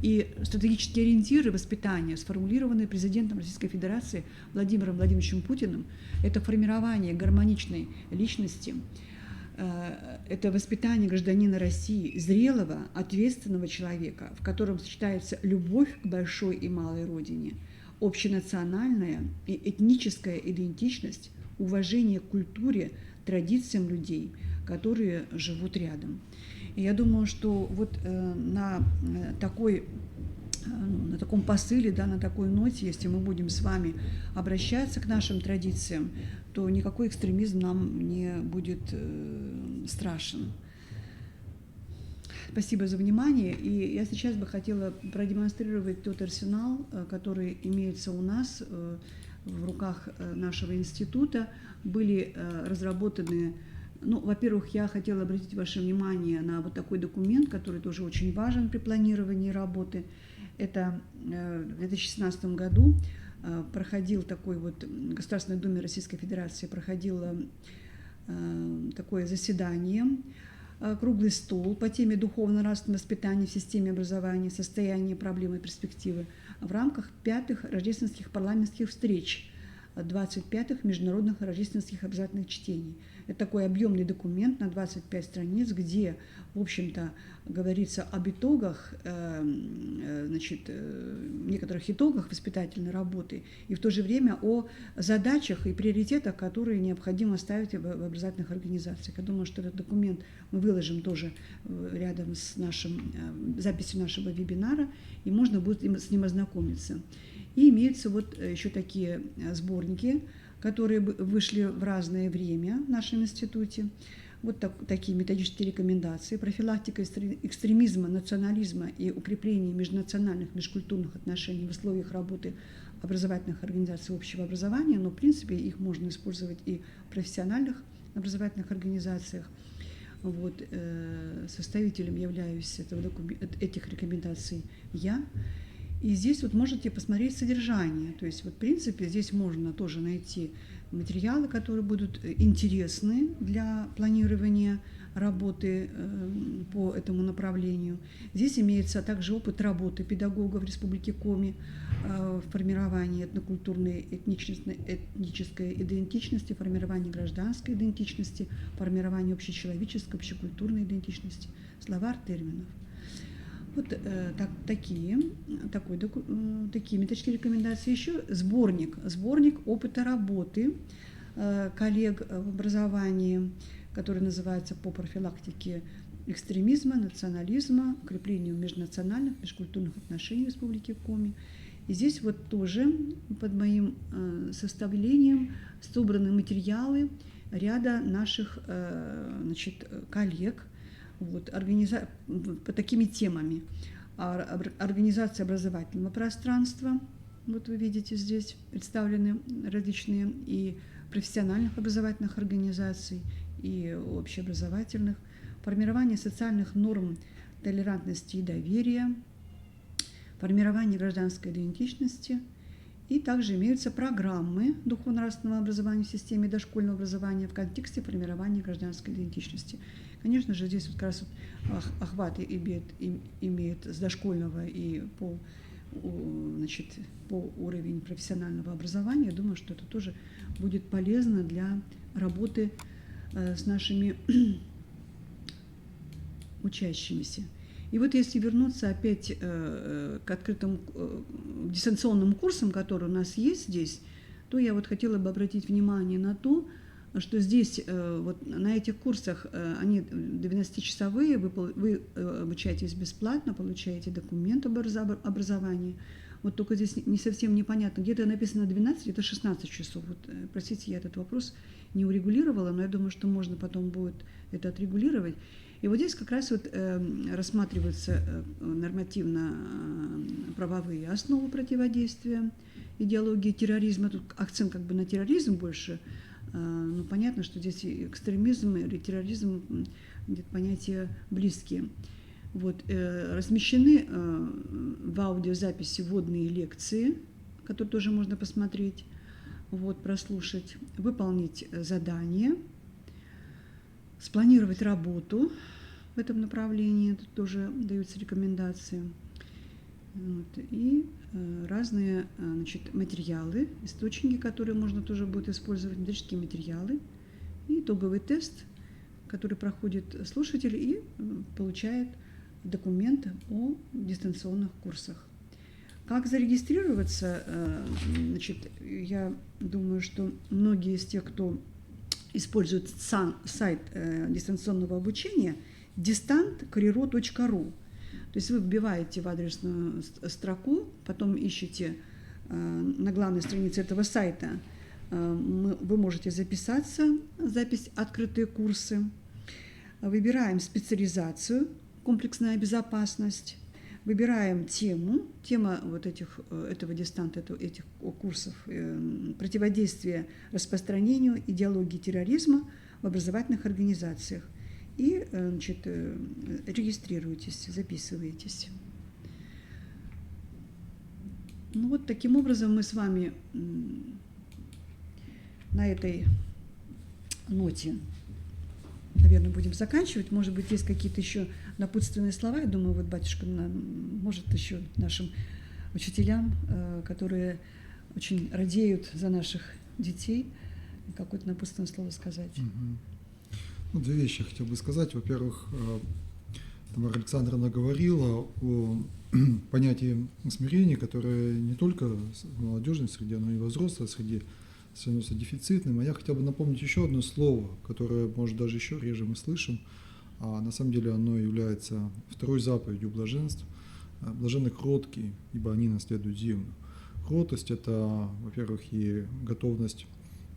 И стратегические ориентиры воспитания, сформулированные президентом Российской Федерации Владимиром Владимировичем Путиным, это формирование гармоничной личности, это воспитание гражданина России, зрелого, ответственного человека, в котором сочетается любовь к большой и малой родине, общенациональная и этническая идентичность, уважение к культуре, традициям людей, которые живут рядом. И я думаю, что вот на таком посыле, да, на такой ноте, если мы будем с вами обращаться к нашим традициям, то никакой экстремизм нам не будет страшен. Спасибо за внимание. И я сейчас бы хотела продемонстрировать тот арсенал, который имеется у нас в руках нашего института. Были разработаны, ну, во-первых, я хотела обратить ваше внимание на вот такой документ, который тоже очень важен при планировании работы. Это в 2016 году проходил такой вот в Государственной Думе Российской Федерации проходило такое заседание, круглый стол по теме духовно-нравственного воспитания в системе образования, состояние, проблемы и перспективы в рамках 5-х рождественских парламентских встреч 25-х международных рождественских обязательных чтений. Это такой объемный документ на 25 страниц, где, в общем-то, говорится об итогах, некоторых итогах воспитательной работы и в то же время о задачах и приоритетах, которые необходимо ставить в образовательных организациях. Я думаю, что этот документ мы выложим тоже рядом с записью нашего вебинара, и можно будет с ним ознакомиться. И имеются вот еще такие сборники, которые вышли в разное время в нашем институте. Вот такие методические рекомендации. Профилактика экстремизма, национализма и укрепление межнациональных, межкультурных отношений в условиях работы образовательных организаций общего образования. Но, в принципе, их можно использовать и в профессиональных образовательных организациях. Вот, составителем являюсь этих рекомендаций я. И здесь вот можете посмотреть содержание. То есть, вот, в принципе, здесь можно тоже найти материалы, которые будут интересны для планирования работы по этому направлению. Здесь имеется также опыт работы педагогов Республики Коми в формировании этнокультурной этнической идентичности, формировании гражданской идентичности, формировании общечеловеческой, общекультурной идентичности, словарь терминов. Вот такие методические рекомендации. Еще сборник опыта работы коллег в образовании, который называется «По профилактике экстремизма, национализма, укреплению межнациональных, межкультурных отношений в Республике Коми». И здесь вот тоже под моим составлением собраны материалы ряда наших коллег по такими темами. Организация образовательного пространства. Вот вы видите, здесь представлены различные и профессиональных образовательных организаций, и общеобразовательных, формирование социальных норм толерантности и доверия, формирование гражданской идентичности, и также имеются программы духовно-нравственного образования в системе дошкольного образования в контексте формирования гражданской идентичности. Конечно же, здесь вот как раз охват имеет с дошкольного и по уровень профессионального образования. Я думаю, что это тоже будет полезно для работы с нашими учащимися. И вот если вернуться опять к открытым дистанционным курсам, которые у нас есть здесь, то я вот хотела бы обратить внимание на то, что здесь вот на этих курсах, они 12-часовые, вы обучаетесь бесплатно, получаете документ об образовании. Вот только здесь не совсем непонятно, где-то написано 12, где-то 16 часов. Вот, простите, я этот вопрос не урегулировала, но я думаю, что можно потом будет это отрегулировать. И вот здесь как раз вот рассматриваются нормативно-правовые основы противодействия идеологии терроризма. Тут акцент как бы на терроризм больше. Но понятно, что здесь и экстремизм, и терроризм где-то понятия близкие. Вот, размещены в аудиозаписи вводные лекции, которые тоже можно посмотреть, вот, прослушать, выполнить задание, спланировать работу в этом направлении, тут тоже даются рекомендации. Вот, и разные материалы, источники, которые можно тоже будет использовать, методические материалы, и итоговый тест, который проходит слушатель и получает документ о дистанционных курсах. Как зарегистрироваться? Я думаю, что многие из тех, кто использует сайт дистанционного обучения distant.criro.ru. То есть вы вбиваете в адресную строку, потом ищете на главной странице этого сайта, вы можете записаться, запись «Открытые курсы». Выбираем специализацию «Комплексная безопасность», выбираем тема вот этого дистанта, этих курсов «Противодействие распространению идеологии терроризма в образовательных организациях». И регистрируйтесь, записываетесь. Ну вот таким образом мы с вами на этой ноте, наверное, будем заканчивать. Может быть, есть какие-то еще напутственные слова. Я думаю, вот батюшка может еще нашим учителям, которые очень радеют за наших детей, какое-то напутственное слово сказать.
Ну, две вещи я хотел бы сказать. Во-первых, Тамара Александровна говорила о понятии смирения, которое не только в молодежной среде, но и во взрослой среде становится дефицитным. А я хотел бы напомнить еще одно слово, которое, может, даже еще реже мы слышим, а на самом деле оно является второй заповедью блаженств. Блаженны кроткие, ибо они наследуют землю. Кротость – это, во-первых, и готовность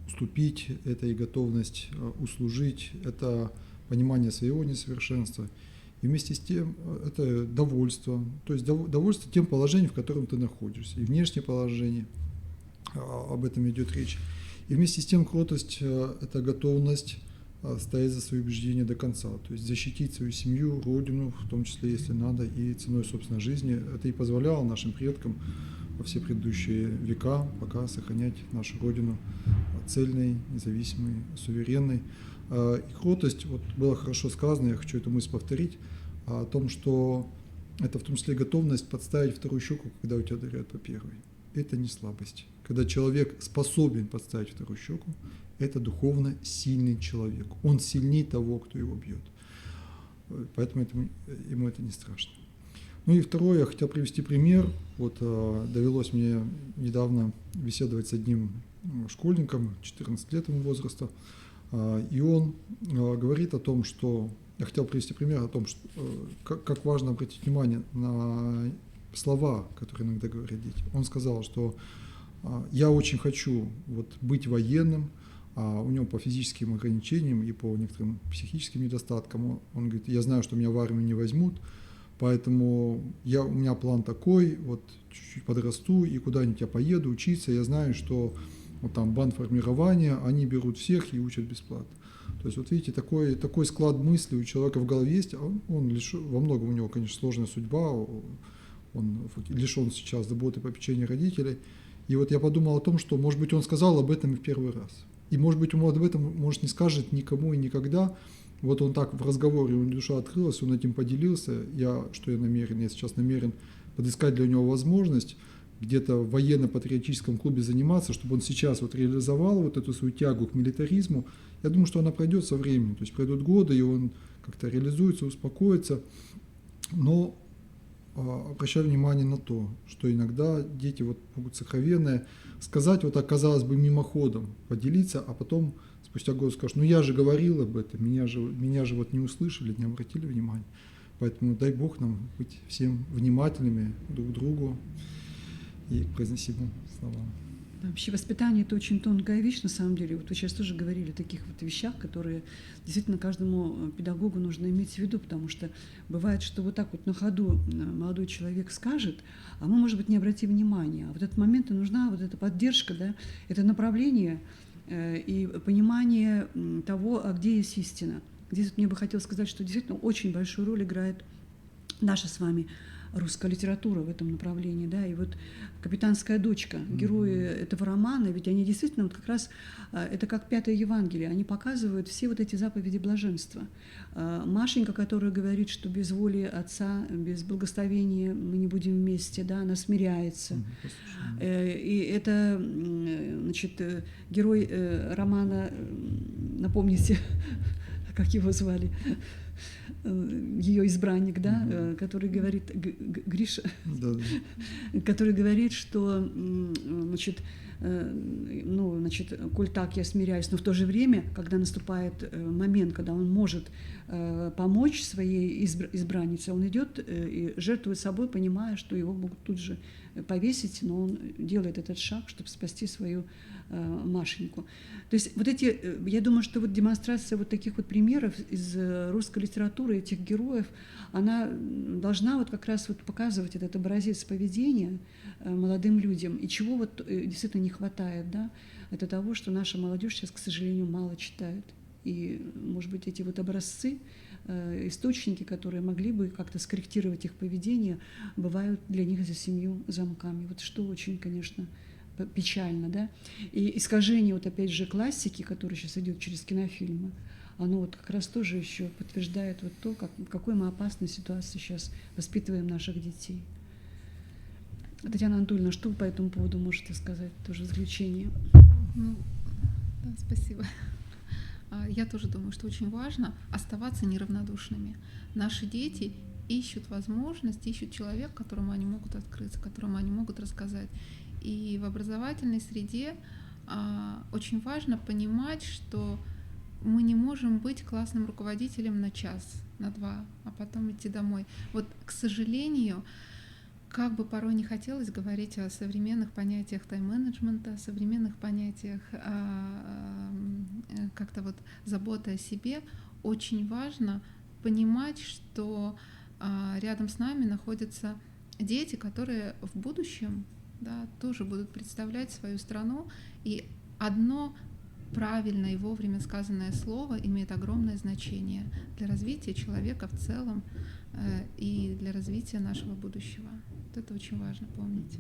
уступить, это и готовность услужить, это понимание своего несовершенства. И вместе с тем это довольство, то есть довольство тем положением, в котором ты находишься, и внешнее положение, об этом идет речь. И вместе с тем кротость – это готовность стоять за свои убеждения до конца, то есть защитить свою семью, родину, в том числе, если надо, и ценой собственной жизни. Это и позволяло нашим предкам во все предыдущие века пока сохранять нашу родину цельной, независимой, суверенной. И кротость, вот было хорошо сказано, я хочу эту мысль повторить, о том, что это в том числе готовность подставить вторую щеку, когда у тебя ударяют по первой. Это не слабость. Когда человек способен подставить вторую щеку, это духовно сильный человек. Он сильнее того, кто его бьет. Поэтому ему это не страшно. Ну и второе, я хотел привести пример. Вот довелось мне недавно беседовать с одним школьником, 14 лет ему возраста, и он говорит о том, что... Я хотел привести пример о том, что, как важно обратить внимание на слова, которые иногда говорят дети. Он сказал, что я очень хочу вот быть военным, а у него по физическим ограничениям и по некоторым психическим недостаткам, он говорит, я знаю, что меня в армию не возьмут, поэтому у меня план такой, вот чуть-чуть подрасту и куда-нибудь я поеду учиться, я знаю, что вот там бандформирования, они берут всех и учат бесплатно. То есть вот видите, такой склад мысли у человека в голове есть, он во многом у него, конечно, сложная судьба, он лишен сейчас заботы и попечения родителей. И вот я подумал о том, что, может быть, он сказал об этом и в первый раз. И, может быть, он об этом, может, не скажет никому и никогда. Вот он так в разговоре, у него душа открылась, он этим поделился. Я сейчас намерен подыскать для него возможность где-то в военно-патриотическом клубе заниматься, чтобы он сейчас вот реализовал вот эту свою тягу к милитаризму. Я думаю, что она пройдет со временем, то есть пройдут годы, и он как-то реализуется, успокоится. Но обращаю внимание на то, что иногда дети вот могут сокровенное сказать вот так, казалось бы, мимоходом, поделиться, а потом спустя год скажут, ну я же говорил об этом, меня же вот не услышали, не обратили внимания. Поэтому дай Бог нам быть всем внимательными друг к другу и к произносимым словам.
Вообще воспитание – это очень тонкая вещь, на самом деле. Вот вы сейчас тоже говорили о таких вот вещах, которые действительно каждому педагогу нужно иметь в виду, потому что бывает, что вот так вот на ходу молодой человек скажет, а мы, может быть, не обратим внимания. А в этот момент и нужна вот эта поддержка, да, это направление и понимание того, а где есть истина. Здесь вот мне бы хотелось сказать, что действительно очень большую роль играет наша с вами русская литература в этом направлении, да, и вот «Капитанская дочка», герои этого романа, ведь они действительно вот как раз, это как Пятое Евангелие, они показывают все вот эти заповеди блаженства. Машенька, которая говорит, что без воли Отца, без благословения мы не будем вместе, да, она смиряется. И это, значит, герой романа, напомните, как его звали, ее избранник, да, который говорит, Гриша, который говорит, что, значит, коль так, я смиряюсь, но в то же время, когда наступает момент, когда он может помочь своей избраннице, он идет и жертвует собой, понимая, что его могут тут же повесить, но он делает этот шаг, чтобы спасти свою Машеньку. То есть вот эти, я думаю, что вот демонстрация вот таких вот примеров из русской литературы, этих героев, она должна вот как раз вот показывать этот образец поведения молодым людям, и чего вот действительно не хватает, да, это того, что наша молодежь сейчас, к сожалению, мало читает. И, может быть, эти вот образцы, источники, которые могли бы как-то скорректировать их поведение, бывают для них за 7 замками. Вот что очень, конечно, печально, да. И искажение, вот опять же, классики, которая сейчас идет через кинофильмы, оно вот как раз тоже еще подтверждает вот то, в какой мы опасной ситуации сейчас воспитываем наших детей. Татьяна Анатольевна, что вы по этому поводу можете сказать, тоже заключение?
Ну, да, спасибо. Я тоже думаю, что очень важно оставаться неравнодушными. Наши дети ищут возможность, ищут человека, которому они могут открыться, которому они могут рассказать. И в образовательной среде очень важно понимать, что мы не можем быть классным руководителем на час, на 2, а потом идти домой. Вот, к сожалению, как бы порой не хотелось говорить о современных понятиях тайм-менеджмента, о современных понятиях как-то вот заботы о себе, очень важно понимать, что рядом с нами находятся дети, которые в будущем, да, тоже будут представлять свою страну, и одно правильное и вовремя сказанное слово имеет огромное значение для развития человека в целом и для развития нашего будущего. Вот это очень важно помнить.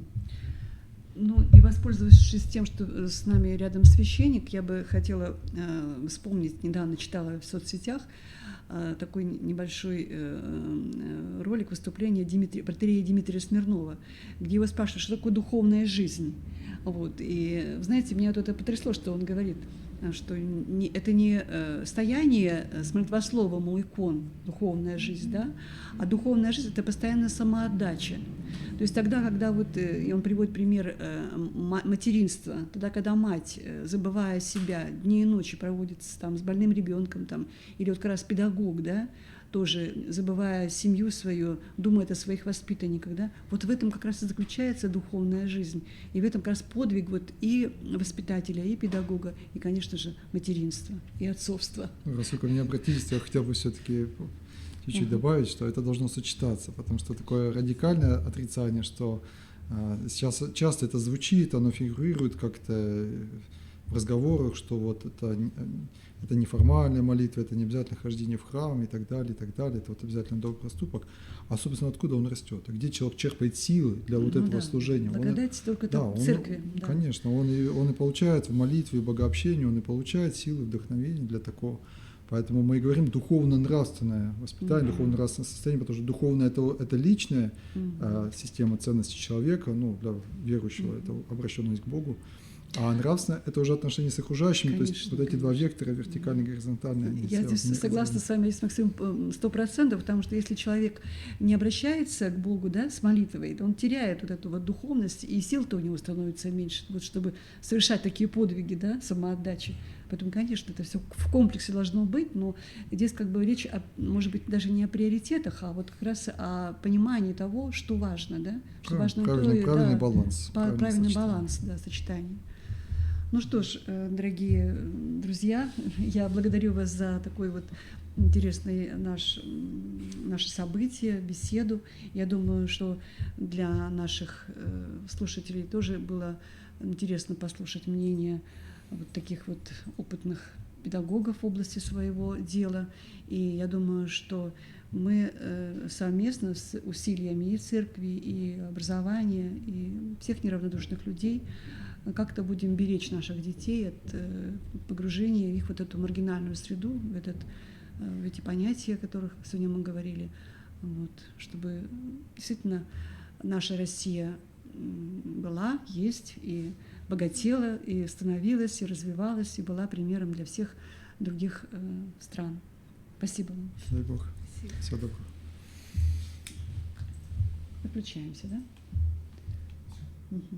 Ну и воспользовавшись тем, что с нами рядом священник, я бы хотела вспомнить, недавно читала в соцсетях такой небольшой ролик выступления протоиерея Дмитрия Смирнова, где его спрашивают, что такое духовная жизнь. Вот. И, знаете, меня вот это потрясло, что он говорит, что это не стояние с молитвословом у икон, духовная жизнь, да, а духовная жизнь – это постоянная самоотдача. То есть тогда, когда вот, и он приводит пример материнства, тогда, когда мать, забывая себя, дни и ночи проводит там, с больным ребенком, там, или вот как раз педагог, да, тоже забывая семью свою, думает о своих воспитанниках, да, вот в этом как раз и заключается духовная жизнь. И в этом как раз подвиг вот и воспитателя, и педагога, и, конечно же, материнства, и отцовства.
Раз вы ко мне обратились, я хотел бы все-таки чуть-чуть добавить, что это должно сочетаться, потому что такое радикальное отрицание, что сейчас часто это звучит, оно фигурирует как-то в разговорах, что вот это неформальная молитва, это не обязательно хождение в храм и так далее, это вот обязательно добрый поступок. А, собственно, откуда он растет? А где человек черпает силы для вот этого служения?
Благодать только там, в церкви.
Да. Конечно, он и получает в молитве, в богообщении, он и получает силы, вдохновение для такого. Поэтому мы и говорим духовно-нравственное воспитание, духовно-нравственное состояние, потому что духовное это личная система ценностей человека, ну, для верующего, это обращенность к Богу. А нравственное – это уже отношения с окружающими, конечно, то есть вот эти два вектора, вертикальный и горизонтальный.
Я здесь согласна с вами, Максим, 100%, потому что если человек не обращается к Богу, да, с молитвой, то он теряет вот эту вот духовность, и сил-то у него становится меньше, вот, чтобы совершать такие подвиги, да, самоотдачи. Поэтому, конечно, это все в комплексе должно быть, но здесь как бы речь, может быть, даже не о приоритетах, а вот как раз о понимании того, что важно, да, что важно
правильный баланс.
Правильный баланс, да, сочетание. Ну что ж, дорогие друзья, я благодарю вас за такой вот интересный наше событие, беседу. Я думаю, что для наших слушателей тоже было интересно послушать мнение вот таких вот опытных педагогов в области своего дела. И я думаю, что мы совместно с усилиями и церкви, и образования, и всех неравнодушных людей как-то будем беречь наших детей от погружения их в вот эту маргинальную среду, в эти понятия, о которых сегодня мы говорили, вот, чтобы действительно наша Россия была, есть и богатела, и становилась, и развивалась, и была примером для всех других стран. Спасибо вам.
Дай Бог. Спасибо. Всего доброго.
Выключаемся, да? Угу.